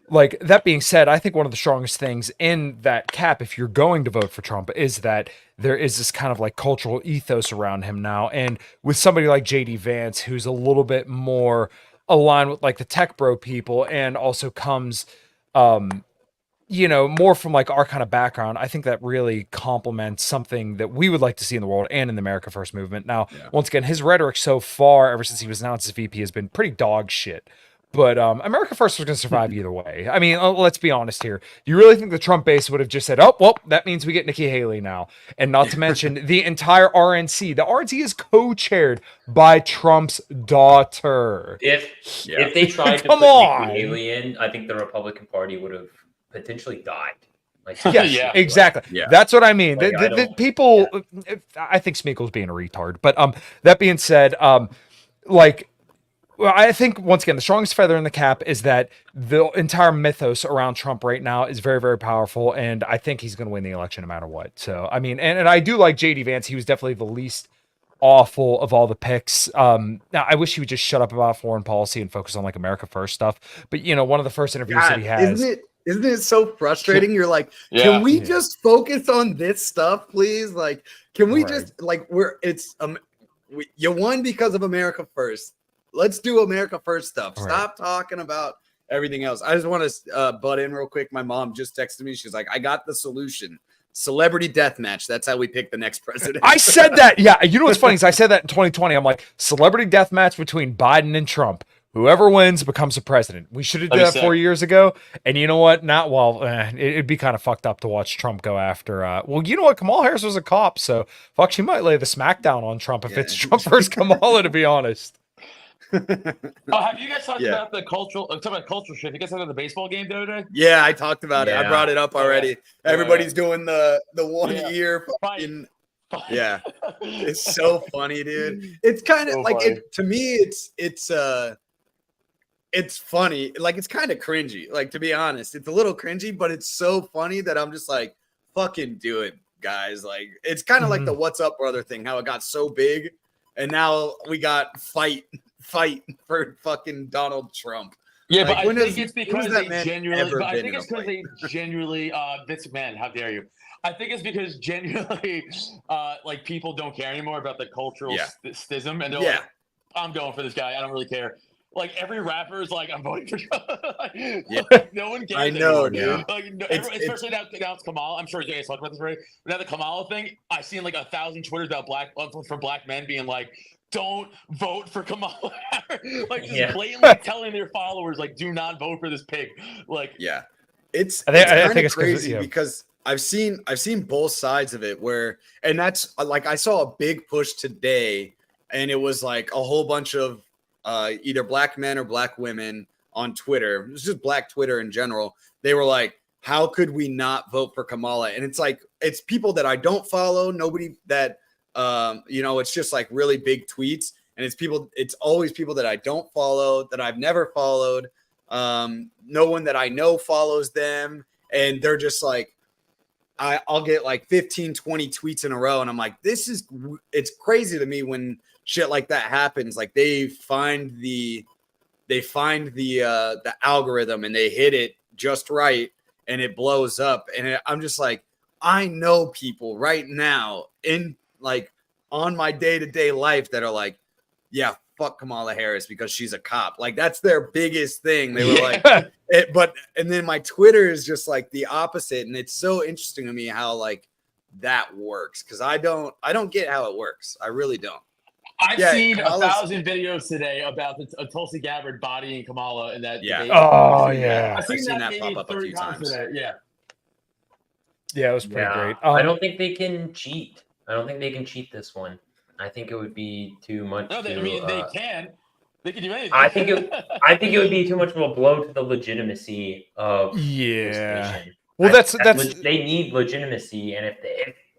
like that being said, I think one of the strongest things in that cap, if you're going to vote for Trump, is that there is this kind of like cultural ethos around him now. And with somebody like JD Vance, who's a little bit more aligned with like the tech bro people and also comes, more from like our kind of background, I think that really complements something that we would like to see in the world and in the America First movement. Now, once again, his rhetoric so far, ever since he was announced as VP, has been pretty dog shit. But America First was going to survive either way. I mean, let's be honest here. Do you really think the Trump base would have just said, oh, well, that means we get Nikki Haley now? And not to mention the entire RNC. The RNC is co-chaired by Trump's daughter.
If they tried to put Nikki Haley in, I think the Republican Party would have potentially died. Like,
exactly. Yeah. That's what I mean. Like, the people, I think Smeagol's being a retard. But that being said, Well, I think once again, the strongest feather in the cap is that the entire mythos around Trump right now is very, very powerful, and I think he's going to win the election no matter what. So, I mean, and I do like JD Vance. He was definitely the least awful of all the picks. Now, I wish he would just shut up about foreign policy and focus on like America First stuff. But one of the first interviews that he has.
Isn't it so frustrating? You're like,
Yeah.
can we just focus on this stuff, please? Like, can we
Right.
just like you won because of America First. Let's do America First stuff.
Right.
Stop talking about everything else. I just want to butt in real quick. My mom just texted me. She's like, I got the solution. Celebrity death match. That's how we pick the next president.
I said that. Yeah. You know what's funny is I said that in 2020. I'm like, celebrity death match between Biden and Trump. Whoever wins becomes the president. We should have done that 4 years ago. And you know what? It'd be kind of fucked up to watch Trump go after. Well, you know what? Kamala Harris was a cop. So, fuck, she might lay the smackdown on Trump if it's Trump versus Kamala, to be honest.
Have you guys talked
Yeah.
about the cultural? Talking about cultural shift. You guys talked about the baseball game the other day.
Yeah, I talked about it. I
Yeah.
brought it up already. Everybody's doing the 1
Yeah.
year
Fight.
fucking. Yeah, it's so funny, dude. It's kind of
So
like
funny.
it to me. It's funny. Like it's kind of cringy. Like to be honest, it's a little cringy, but it's so funny that I'm just like, fucking do it, guys. Like it's kind of like the "What's Up, Brother" thing. How it got so big, and now we got fight for fucking Donald Trump.
Yeah,
Like,
but
when
I think
has-
it's
when
because
has that
they
man
genuinely.
ever
But I
been
think
in
it's
a
because they genuinely. Vince McMahon, how dare you? I think it's because genuinely, like people don't care anymore about the cultural
Yeah.
schism, and they're
Yeah.
like, "I'm going for this guy. I don't really care." Like every rapper is like, "I'm voting for Trump." Like, no one cares.
I know,
anymore.
dude.
Like, especially now it's Kamala. I'm sure you guys talked about this already. But now the Kamala thing, I've seen like 1,000 Twitters about for black men being like, "Don't vote for Kamala." Like just
Yeah.
blatantly telling their followers like, "Do not vote for this pig." Like,
Yeah, it's
I think
kind of
it's 'cause,
crazy
yeah.
because I've seen both sides of it and that's like I saw a big push today, and it was like a whole bunch of either black men or black women on Twitter. It was just black Twitter in general. They were like, "How could we not vote for Kamala?" And it's like it's people that I don't follow, nobody that it's just like really big tweets, and it's always people that I don't follow, that I've never followed. No one that I know follows them, and they're just like, I'll get like 15, 20 tweets in a row, and I'm like, it's crazy to me when shit like that happens. Like they find the algorithm and they hit it just right, and it blows up. And I'm just like, I know people right now in like on my day-to-day life that are like, yeah, fuck Kamala Harris because she's a cop. Like that's their biggest thing. They were like, and then my Twitter is just like the opposite. And it's so interesting to me how like that works. Cause I don't get how it works. I really don't.
I've
Yeah,
seen
Kamala's-
1,000 videos today about Tulsi Gabbard bodying Kamala in that
Yeah.
debate.
Oh,
I've seen
yeah.
that. I've seen that
pop
maybe
up a
30
few
times
times.
today. Yeah.
Yeah, it was pretty great.
I don't think they can cheat. I don't think they can cheat this one. I think it would be too much.
No, they can. They can do anything.
I think it would be too much of a blow to the legitimacy of this
Yeah.
nation.
Well, that's
They need legitimacy, and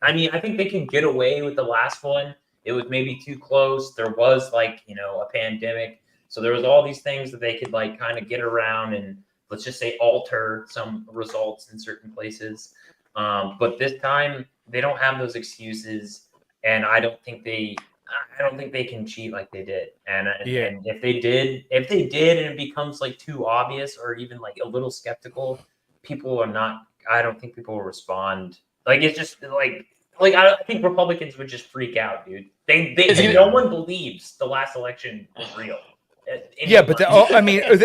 I think they can get away with the last one. It was maybe too close. There was a pandemic, so there was all these things that they could like kind of get around and let's just say alter some results in certain places. But this time they don't have those excuses, and I don't think they can cheat like they did. And if they did, and it becomes like too obvious or even like a little skeptical, people are not. I don't think people will respond. Like it's just like I think Republicans would just freak out, dude. No one believes the last election was real.
Yeah, but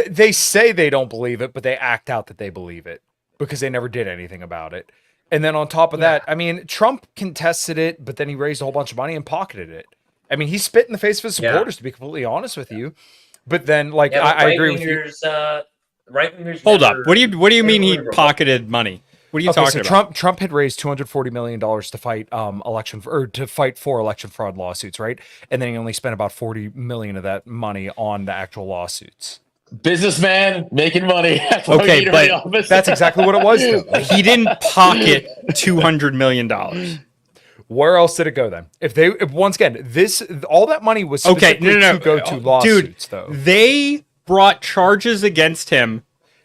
they say they don't believe it, but they act out that they believe it because they never did anything about it. And then on top of that, I mean, Trump contested it, but then he raised a whole bunch of money and pocketed it. I mean, he spit in the face of his supporters, to be completely honest with you. But then, like, I agree with you.
Right-wingers.
Hold up. What do you mean he pocketed money? What are you talking about?
Trump had raised $240 million to fight for election fraud lawsuits, right? And then he only spent about $40 million of that money on the actual lawsuits.
Businessman making money.
Okay, but
that's exactly what it was, though.
He didn't pocket $200 million.
Where else did it go then? If once again, all that money was
Okay,
specifically
no.
to go to
Dude,
lawsuits, though.
they brought charges against him.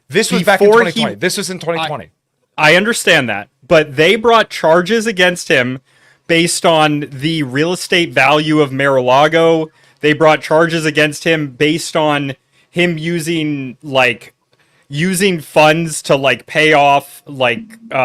This was back in
before
2020. This was in 2020.
I understand that, but they brought charges against him based on the real estate value of Mar-a-Lago. They brought charges against him based on him using funds to like pay off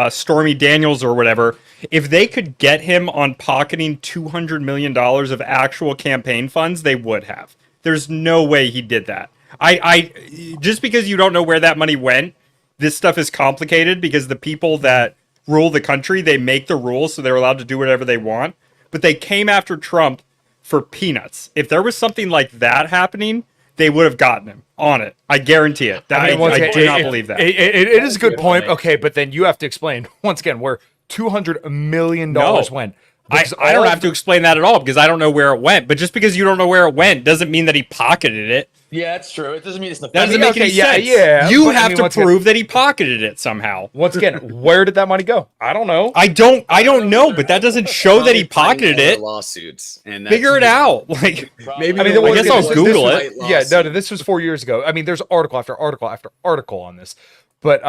Stormy Daniels or whatever. If they could get him on pocketing $200 million of actual campaign funds, they would have. There's no way he did that. I just because you don't know where that money went, this stuff is complicated because the people that rule the country, they make the rules, so they're allowed to do whatever they want. But they came after Trump for peanuts. If there was something like that happening, they would have gotten him on it. I guarantee it. I do not believe that.
It is a good point. Okay, but then you have to explain once again where $200 million went.
I don't have to explain that at all because I don't know where it went. But just because you don't know where it went doesn't mean that he pocketed it.
Yeah, that's true. It doesn't mean it's the.
That doesn't make any sense.
Yeah.
You have to prove that he pocketed it somehow.
Once again, where did that money go? I don't know.
I don't know, but that doesn't show that he pocketed it.
Lawsuits and
Figure it out. Like
maybe.
I mean,
I guess I'll Google it.
Yeah, no, this was 4 years ago. I mean, there's article after article after article on this, but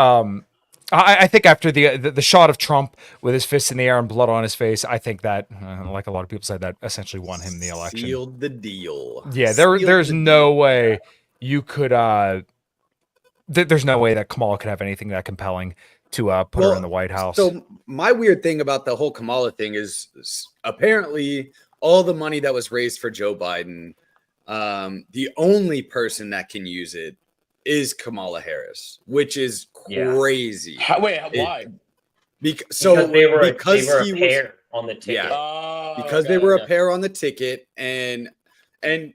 I think after the shot of Trump with his fist in the air and blood on his face, I think that, like a lot of people said, that essentially won him the election.
Sealed the deal.
Yeah, there's no way you could. There's no way that Kamala could have anything that compelling to put her in the White House.
So my weird thing about the whole Kamala thing is apparently all the money that was raised for Joe Biden, the only person that can use it is Kamala Harris, which is crazy.
Why?
Because
they were a
he
pair on the ticket.
Yeah, because they were a pair on the ticket, and I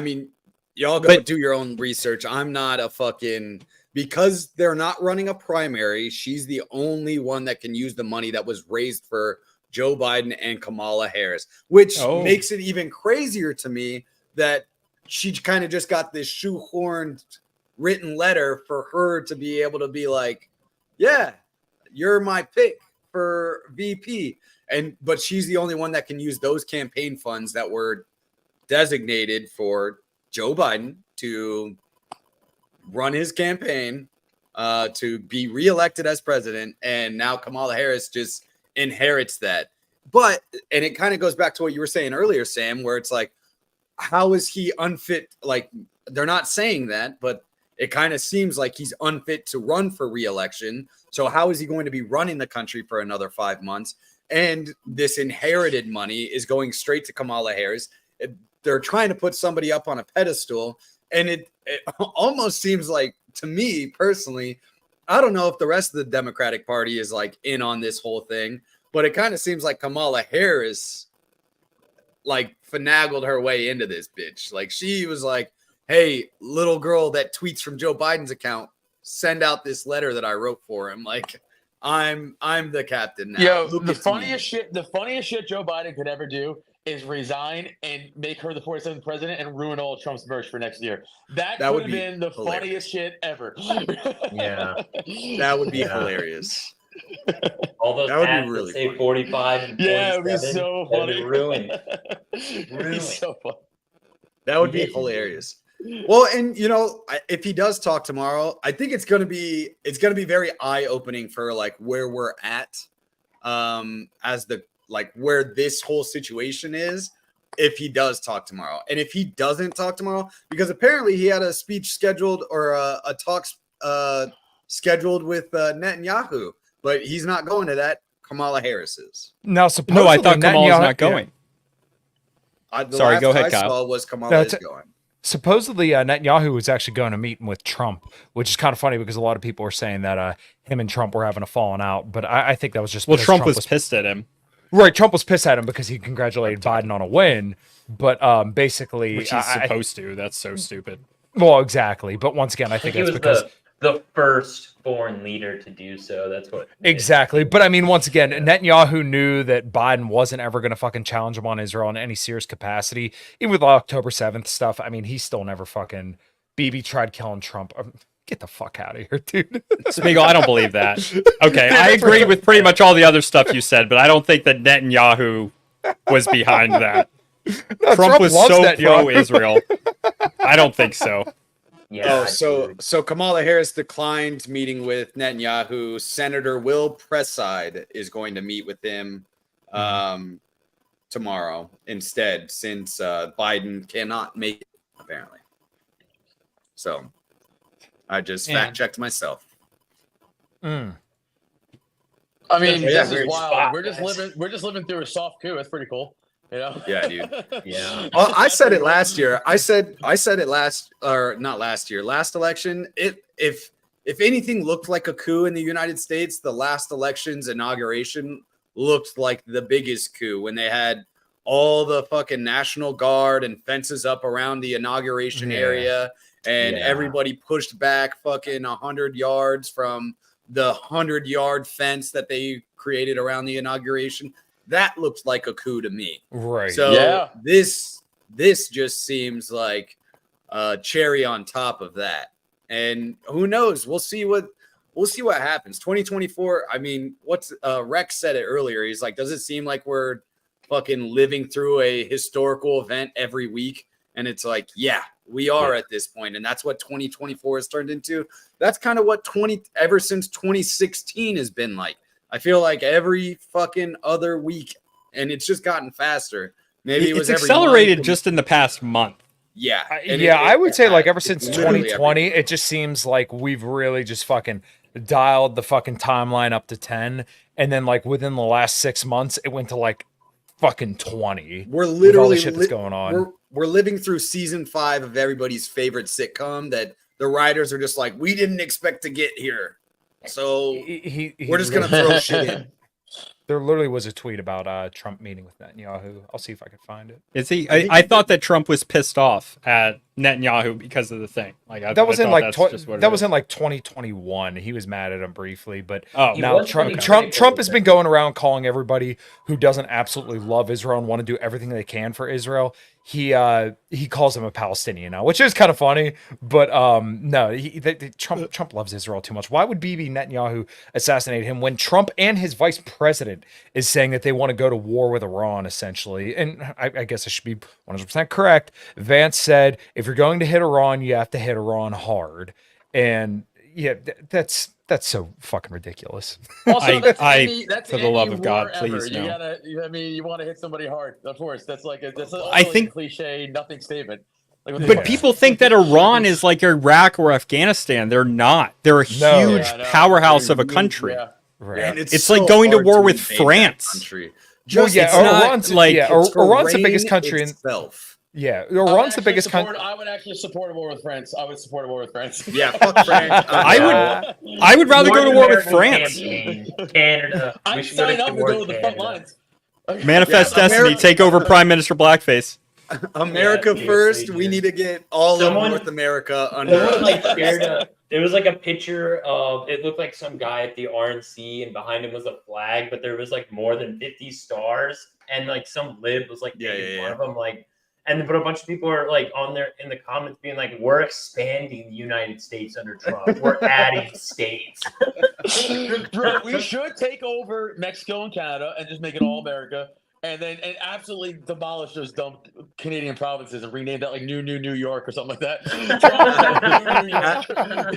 mean, y'all go do your own research. I'm not a fucking because they're not running a primary. She's the only one that can use the money that was raised for Joe Biden and Kamala Harris, which makes it even crazier to me that she kind of just got this shoehorned written letter for her to be able to be like, yeah, you're my pick for VP. But she's the only one that can use those campaign funds that were designated for Joe Biden to run his campaign, to be reelected as president. And now Kamala Harris just inherits that. And it kind of goes back to what you were saying earlier, Sam, where it's like, how is he unfit? Like, they're not saying that, but it kind of seems like he's unfit to run for re-election. So how is he going to be running the country for another 5 months? And this inherited money is going straight to Kamala Harris. They're trying to put somebody up on a pedestal. And it almost seems like, to me personally, I don't know if the rest of the Democratic Party is like in on this whole thing, but it kind of seems like Kamala Harris like finagled her way into this bitch. Like she was like, hey, little girl that tweets from Joe Biden's account, send out this letter that I wrote for him. Like, I'm the captain now.
Yo, the funniest shit Joe Biden could ever do is resign and make her the 47th president and ruin all Trump's merch for next year. That would have been the funniest shit ever.
Yeah.
That would be hilarious.
All those
that would
ads
be really
that say
funny.
45 and 47.
Yeah, it would be so funny.
Ruined.
It'd be so funny.
That would be hilarious. Well, and if he does talk tomorrow, I think it's gonna be very eye-opening for like where we're at, as the like where this whole situation is. If he does talk tomorrow, and if he doesn't talk tomorrow, because apparently he had a speech scheduled or a talk scheduled with Netanyahu, but he's not going to that. Kamala Harris is.
Now, supposedly,
no, I thought Kamala's not going.
Sorry,
go ahead,
I
Kyle.
saw was Kamala is going.
Supposedly, Netanyahu was actually going to meet with Trump, which is kind of funny because a lot of people were saying that him and Trump were having a falling out. But I think that was just because
Trump was pissed at him.
Right, Trump was pissed at him because he congratulated Biden on a win. But basically,
which he's supposed to. That's so stupid.
Well, exactly. But once again, I think that's because
the first foreign leader to do so. That's what
exactly. But I mean, once again, Netanyahu knew that Biden wasn't ever going to fucking challenge him on Israel in any serious capacity. Even with the October 7th stuff, I mean, he still never fucking Bibi tried killing Trump. Get the fuck out of here, dude.
Smeagol, I don't believe that. Okay, I agree with pretty much all the other stuff you said, but I don't think that Netanyahu was behind that.
No,
Trump was
loves
so
Netanyahu.
pro-Israel. I don't think so.
Yeah.
so
dude.
Kamala Harris declined meeting with Netanyahu. Senator Will Preside is going to meet with him tomorrow instead, since Biden cannot make it, apparently. So I just fact checked myself.
Mm.
I mean,
That's a
this is
weird
wild.
spot,
We're just
guys.
living through a soft coup. That's pretty cool. You know?
Yeah, dude.
Yeah.
Well, I said it last year. I said it last, or not last year, last election. If anything looked like a coup in the United States, the last election's inauguration looked like the biggest coup when they had all the fucking National Guard and fences up around the inauguration area, and everybody pushed back fucking 100 yards from the 100-yard fence that they created around the inauguration. That looks like a coup to me.
Right.
So this just seems like a cherry on top of that. And who knows? We'll see what happens. 2024. I mean, what's Rex said it earlier. He's like, does it seem like we're fucking living through a historical event every week? And it's like, yeah, we are at this point. And that's what 2024 has turned into. That's kind of what ever since 2016 has been like. I feel like every fucking other week, and it's just gotten faster. Maybe
it's accelerated just in the past month.
Yeah.
I would say like ever since
literally
2020, it just seems like we've really just fucking dialed the fucking timeline up to 10. And then like within the last 6 months, it went to like fucking 20.
We're
with all
literally
the shit that's going on.
We're living through season 5 of everybody's favorite sitcom that the writers are just like, we didn't expect to get here. So we're just gonna throw shit in.
There literally was a tweet about Trump meeting with Netanyahu. I'll see if I can find it.
Is he? I thought that Trump was pissed off at Netanyahu because of the thing. Like
That was in like
that
was in like 2021. He was mad at him briefly, but
He
now
was
Trump
pretty
Trump has been going around calling everybody who doesn't absolutely love Israel and want to do everything they can for Israel. He calls him a Palestinian now, which is kind of funny. But no, Trump loves Israel too much. Why would Bibi Netanyahu assassinate him when Trump and his vice president is saying that they want to go to war with Iran, essentially? And I guess I should be 100% correct. Vance said, if you're going to hit Iran, you have to hit Iran hard. And yeah, that's so fucking ridiculous.
Also, that's
for the love of God,
ever.
please no.
You want to hit somebody hard, of course. That's like
I think
a cliche, nothing statement.
But people think that Iran is like Iraq or Afghanistan. They're not. They're a huge powerhouse of a country.
Yeah.
Right.
And
It's
so
like going to
hard
war with
invade that
France.
country.
Well, yeah,
it's not
Iran's
like
Iran's the biggest country in.
itself.
Yeah, Iran's the biggest country.
I would actually support a war with France. I would support a war with France.
Yeah, fuck France.
I would rather go to war with France.
Canada.
I'm signing up to go to the front lines.
Manifest Destiny, take over Prime Minister Blackface.
America
Yeah,
first.
seriously,
We
dude.
need to get all
Someone-
of North America under.
Someone like shared there was like a picture of it looked like some guy at the RNC and behind him was a flag, but there was like more than 50 stars and like some lib was like taking one of them like but a bunch of people are like on there in the comments being like, we're expanding the United States under Trump. We're adding states.
Bro, we should take over Mexico and Canada and just make it all America. And absolutely demolish those dumb Canadian provinces and rename that like New York or something like that.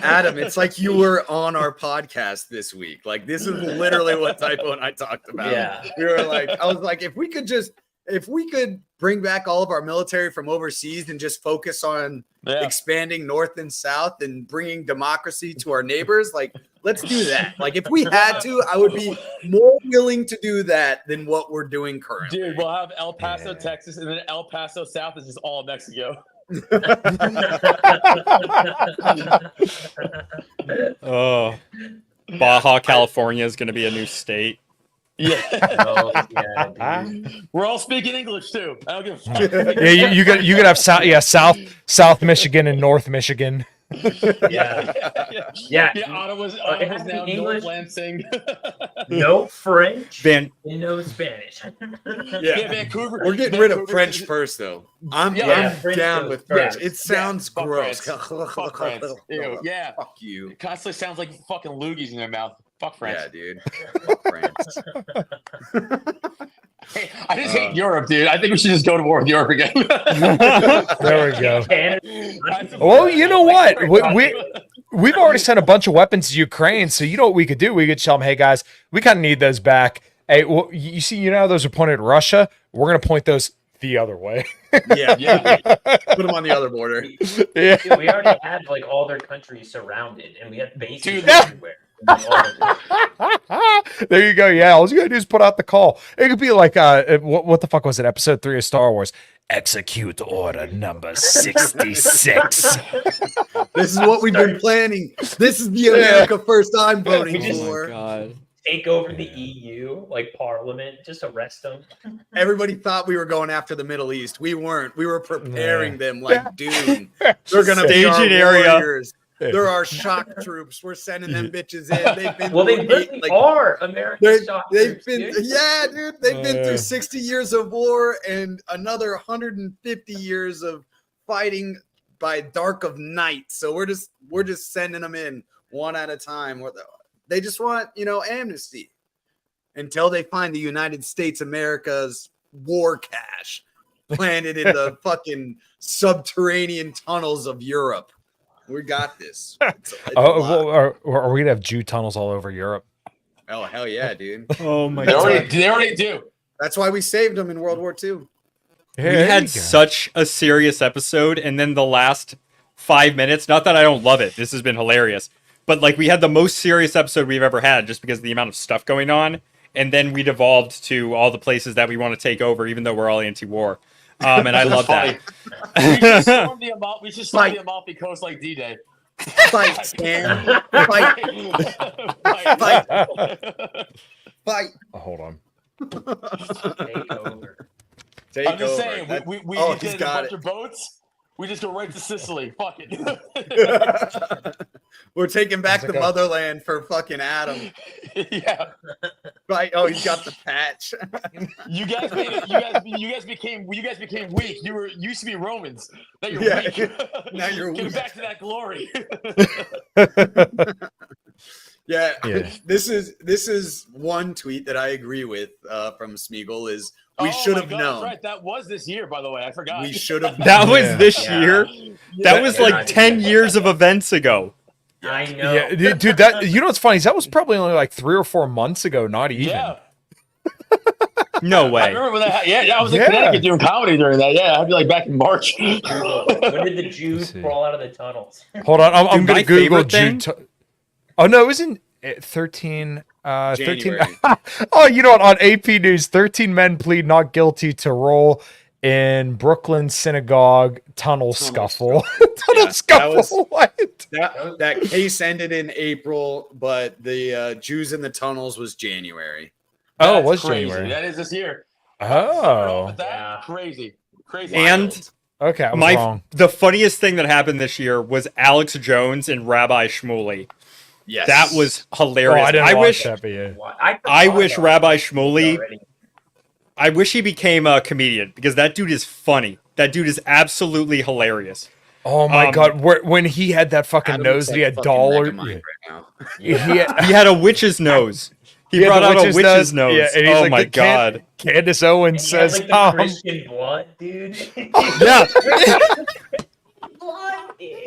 Adam, it's like you were on our podcast this week. Like this is literally what Typo and I talked about.
Yeah.
We were like, I was like, if we could bring back all of our military from overseas and just focus on expanding north and south and bringing democracy to our neighbors, like let's do that. Like if we had to, I would be more willing to do that than what we're doing currently.
Dude, we'll have El Paso, Texas, and then El Paso South is just all Mexico.
Oh, Baja California is going to be a new state.
Yeah.
Oh, yeah, dude.
We're all speaking English too. I don't give a fuck.
Yeah, you could have South Michigan and North Michigan.
Yeah.
Ottawa's
it has to be
now
English.
North Lansing.
No French.
Van
No Spanish.
Vancouver.
We're getting rid of
Vancouver-
French first, though. I'm
French
down
goes
with
first.
French. It sounds
fuck
gross.
France. Fuck France. Ew, yeah.
Fuck you.
It constantly sounds like fucking loogies in their mouth. Fuck France.
Yeah, dude. Fuck France.
I just hate Europe, dude. I think we should just go to war with Europe again.
There we go.
Canada.
Well, you know what? We've already sent a bunch of weapons to Ukraine, so you know what we could do? We could tell them, hey guys, we kind of need those back. Hey, well, you see, you know how those are pointed at Russia? We're gonna point those the other way.
Yeah,
Yeah.
put them on the other border.
Yeah.
Dude, we already had like all their countries surrounded, and we have bases
Dude.
everywhere. Like, all the-
There you go. Yeah, all you gotta do is put out the call. It could be like what the fuck was it? Episode 3 of Star Wars. Execute order number 66.
This is what we've been planning. This is the America First I'm voting
We just-
for.
God.
Take over the EU, like Parliament, just arrest them.
Everybody thought we were going after the Middle East. We weren't. We were preparing them like Dune. They're gonna be our
Staging area.
warriors. They're our shock troops. We're sending them bitches in. They've been
Well, they
through
literally
like,
are American
They've,
shock
they've
troops,
been,
dude.
yeah, dude. They've been
Yeah.
through 60 years of war and another 150 years of fighting by dark of night. So we're just sending them in one at a time. They just want, amnesty until they find the United States America's war cache planted in the fucking subterranean tunnels of Europe. We got this. It's a lot.
Are we gonna have Jew tunnels all over Europe?
Oh hell yeah, dude.
Oh my
They
god.
already do.
That's why we saved them in World War II.
We had such a serious episode, and then the last 5 minutes, not that I don't love it, this has been hilarious, but like we had the most serious episode we've ever had just because of the amount of stuff going on, and then we devolved to all the places that we want to take over, even though we're all anti-war. And I love that.
We should storm the Amalfi Coast like D-Day.
Fight, Stan. Fight.
Fight.
Fight.
Hold on.
Take over.
Take
I'm just
over.
saying,
That-
we
oh,
get
he's
a
got
bunch
it.
of boats. We just go right to Sicily. Fuck it.
We're taking back
How's it
the
go?
motherland for fucking Adam.
Yeah.
Right? Oh, he's got the patch.
You guys made it. You guys became weak. You used to be Romans. Now you're
Yeah.
weak.
Now you're
Get
weak.
back to that glory.
Yeah.
Yeah.
This is one tweet that I agree with from Smeagol is we
Oh
should
my
have
God,
known.
That's right. That was this year, by the way. I forgot.
We should have
That was
Yeah.
this
Yeah.
year. That was like 10 years of events ago.
I know.
Yeah, dude. That what's funny is that was probably only like 3 or 4 months ago. Not even.
Yeah.
No
I
way.
remember when that. Yeah, I was in
Yeah.
Connecticut doing comedy during that. Yeah, I'd be like back in March.
When did the Jews
Let's see.
crawl out of the tunnels?
Hold on. I'm
Dude,
gonna
my
Google
favorite thing-
June. Oh no, it was in 13. 13.
January.
Oh, you know what? On AP News, 13 men plead not guilty to role in Brooklyn synagogue tunnel scuffle. Tunnel
Yeah,
scuffle.
that was-
What?
that case ended in April, but the Jews in the tunnels was January.
Oh, it
That's
was
crazy.
January.
That is this year.
Oh,
With that,
Yeah.
crazy.
And
okay. I was wrong.
the funniest thing that happened this year was Alex Jones and Rabbi Shmuley.
Yes.
That was
Oh,
hilarious.
I didn't
I
watch
wish
that, but yeah.
I
forgot
wish
about
Rabbi
that
Shmuley
already.
I wish he became a comedian because that dude is funny. That dude is absolutely hilarious.
Oh my
Um,
god, when he had that fucking
Adam
nose,
looks
he
like
had
fucking
dollar.
Megamind right now.
He had,
He had a witch's nose. He
had
brought
the
out a witch's nose.
Yeah, and he's
Oh
like,
my
the
god.
Candace Owens
And he had,
says,
like, the Christian blood, dude.
Yeah.
Blood.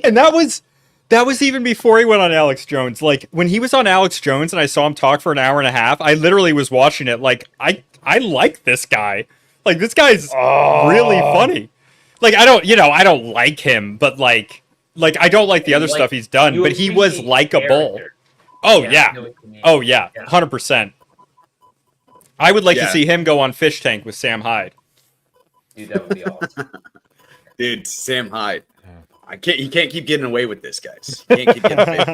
And that was even before he went on Alex Jones. Like when he was on Alex Jones and I saw him talk for an hour and a half, I literally was watching it like I like this guy. Like this guy's really funny. Like I don't like him, but like I don't like the other
Like,
stuff he's done,
you
but he was
appreciate
likable.
character.
Oh
I
yeah.
know what you mean.
Oh yeah.
Yeah.
100%. I would like to
Yeah.
see him go on Fish Tank with Sam Hyde.
Dude, that would be awesome.
Dude, Sam Hyde. He can't keep getting away with this, guys. He can't keep getting away with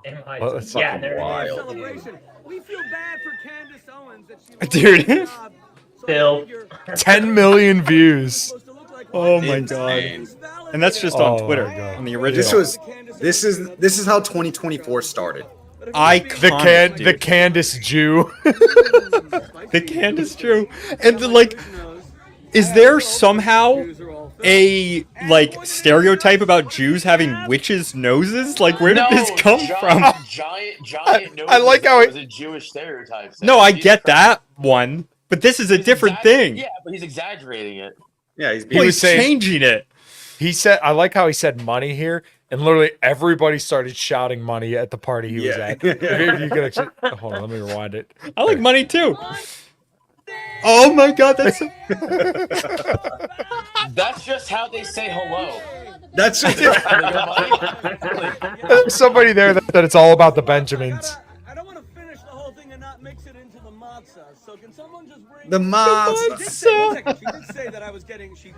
Damn,
Well, that's
yeah,
fucking
there
wild.
it is.
Celebration. We feel bad for Candace Owens that she lost
Dude.
her job, so
Phil.
I figure
10 million views.
it's supposed to look like
Oh
life.
my
Insane.
And that's just on
Oh,
Twitter,
my God.
on the original.
This is how 2024 started.
Iconic,
The Candace Jew.
The Candace Jew. And like, is there somehow a like stereotype about Jews having witches' noses? Like, where did this come from?
Giant noses
I like how
was a Jewish stereotype.
No, I get that one, but this is a different thing.
Yeah, but he's exaggerating it.
Yeah, he's
He was saying-
changing it.
He said, I like how he said money here, and literally everybody started shouting money at the party he was at. If you could actually, hold on, let me rewind it.
I like money too. Oh my god, that's
That's just how they say hello.
That's just
There's somebody there that it's all about the Benjamins.
I don't want to finish the whole thing and not mix it into the matzah. So can someone just bring
the mob.
She did say, one second, she did say that I was getting. She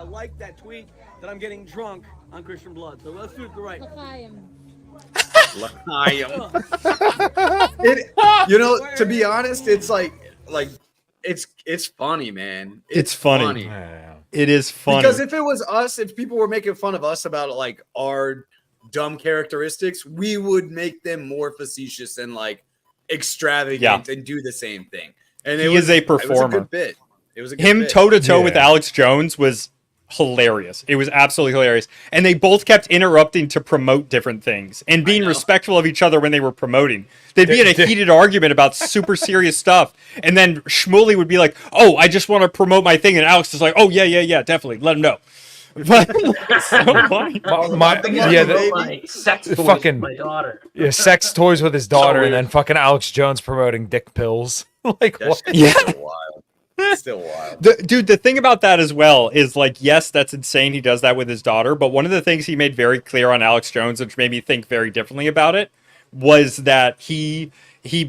liked that tweet that I'm getting drunk on Christian blood. So let's do it right.
You know, to be honest, it's like it's funny, man.
It's funny. It is funny.
Because if it was us, if people were making fun of us about like our dumb characteristics, we would make them more facetious and like extravagant and do the same thing. And
he is a performer.
It was a good bit. It was a good
him
bit.
toe to toe with Alex Jones was hilarious. It was absolutely hilarious. And they both kept interrupting to promote different things and being respectful of each other when they were promoting. They'd be in a heated argument about super serious stuff. And then Shmuley would be like, "Oh, I just want to promote my thing." And Alex is like, "Oh, yeah, definitely. Let him know." But so funny.
Sex toys
fucking
with my daughter.
Yeah, sex toys with his daughter,
So
and then fucking Alex Jones promoting dick pills. Like
That
what?
shit's
Yeah.
still wild. It's still wild.
Dude, the thing about that as well is like, yes, that's insane. He does that with his daughter. But one of the things he made very clear on Alex Jones, which made me think very differently about it, was that he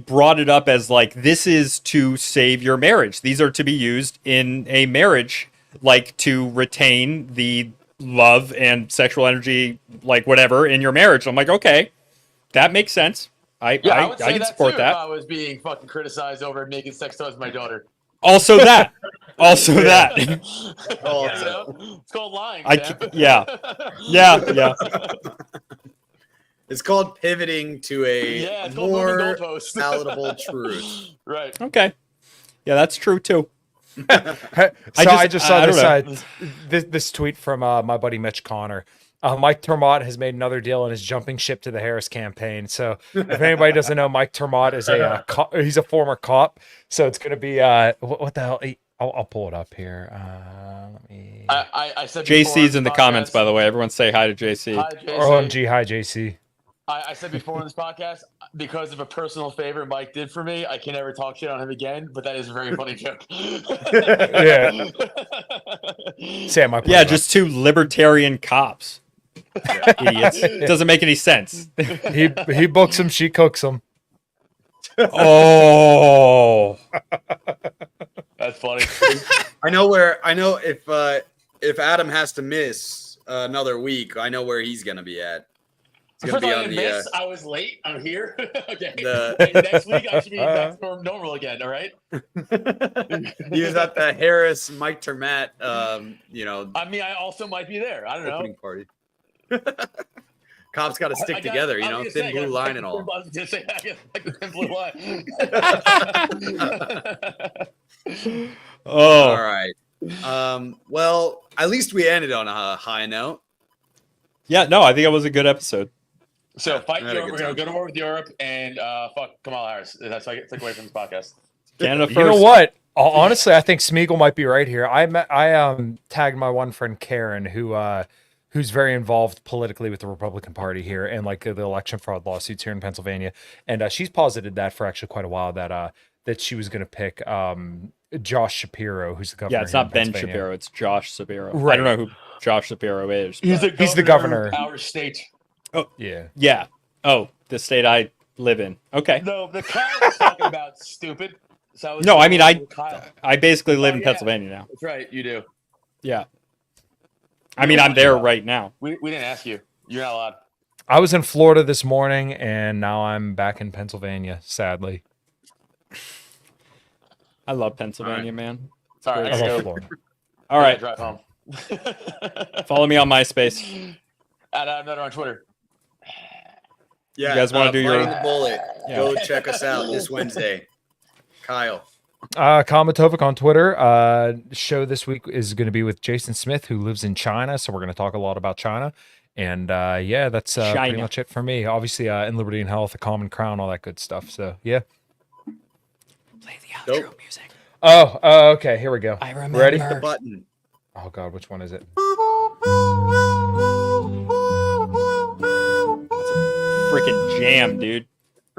brought it up as like, this is to save your marriage. These are to be used in a marriage, like to retain the love and sexual energy, like whatever, in your marriage. I'm like, okay, that makes sense. I can support
too,
that.
If I was being fucking criticized over making sex toys with my daughter.
Also that. That.
It's called lying.
Yeah.
It's called pivoting to a
it's called moving
more
goalposts.
palatable truth.
Right.
Okay. Yeah, that's true too.
I just saw
I don't
this this tweet from my buddy Mitch Connor. Mike Termott has made another deal and is jumping ship to the Harris campaign. So if anybody doesn't know, Mike Termott is he's a former cop. So it's going to be what the hell? I'll pull it up here. Let me.
I said
JC's in the comments, by the way. Everyone say hi to JC.
Hi, JC.
OMG, hi JC.
I said before in this podcast, because of a personal favor Mike did for me, I can never talk shit on him again. But that is a very funny joke.
Yeah. Sam,
yeah, just two libertarian cops. Idiots. It doesn't make any sense.
he books them, she cooks them.
Oh,
that's funny.
I know if Adam has to miss another week, I know where he's gonna be at. He's gonna be on the.
I was late. I'm here. Okay.
The-
And next week I should be back to normal again. All right.
He was at the Harris Mike Termat.
I mean, I also might be there. I don't know.
Opening party. Cops got to stick together, thin blue line and all.
I was gonna say, I got like the thin blue line.
Oh.
All right. Well, at least we ended on a high note.
Yeah, no, I think it was a good episode.
So fight
I had a
Europe.
good
We're gonna
time.
go to war with Europe and fuck Kamala Harris. That's like take away from this podcast.
Canada first.
You know what? Honestly, I think Smeagol might be right here. I tagged my one friend Karen, who's very involved politically with the Republican Party here and like the election fraud lawsuits here in Pennsylvania, and she's posited that for actually quite a while that she was going to pick Josh Shapiro, who's the governor.
Yeah, it's
here in
not Ben
Pennsylvania.
Shapiro, it's Josh Shapiro. I
Right.
don't know who Josh Shapiro is.
He's
but-
the governor
governor.
of our state.
Yeah.
Yeah. Oh, the state I live in. Okay.
No, the Kyle was talking about stupid. So I was
No, I mean,
Kyle.
I basically live in
yeah.
Pennsylvania now.
That's right, you do.
Yeah. I mean, I'm there right now.
We didn't ask you. You're not allowed.
I was in Florida this morning, and now I'm back in Pennsylvania. Sadly,
I love Pennsylvania, man.
All right,
I
I gotta
love
go.
Florida.
All right.
Drive home.
Follow me on MySpace.
Add another on Twitter.
Yeah,
You guys wanna do your-
Biting the bullet?
Yeah.
Go check us out this Wednesday. Kyle.
Kamatovic on Twitter. Show this week is going to be with Jason Smith, who lives in China. So we're going to talk a lot about China. And yeah, that's pretty
China.
much it for me. Obviously, in Liberty and Health, a Common Crown, all that good stuff. So yeah.
Play the outro
Nope.
music.
Oh, okay. Here we go.
I remember.
Ready?
The button.
Oh God, which one is it?
Freaking jam, dude.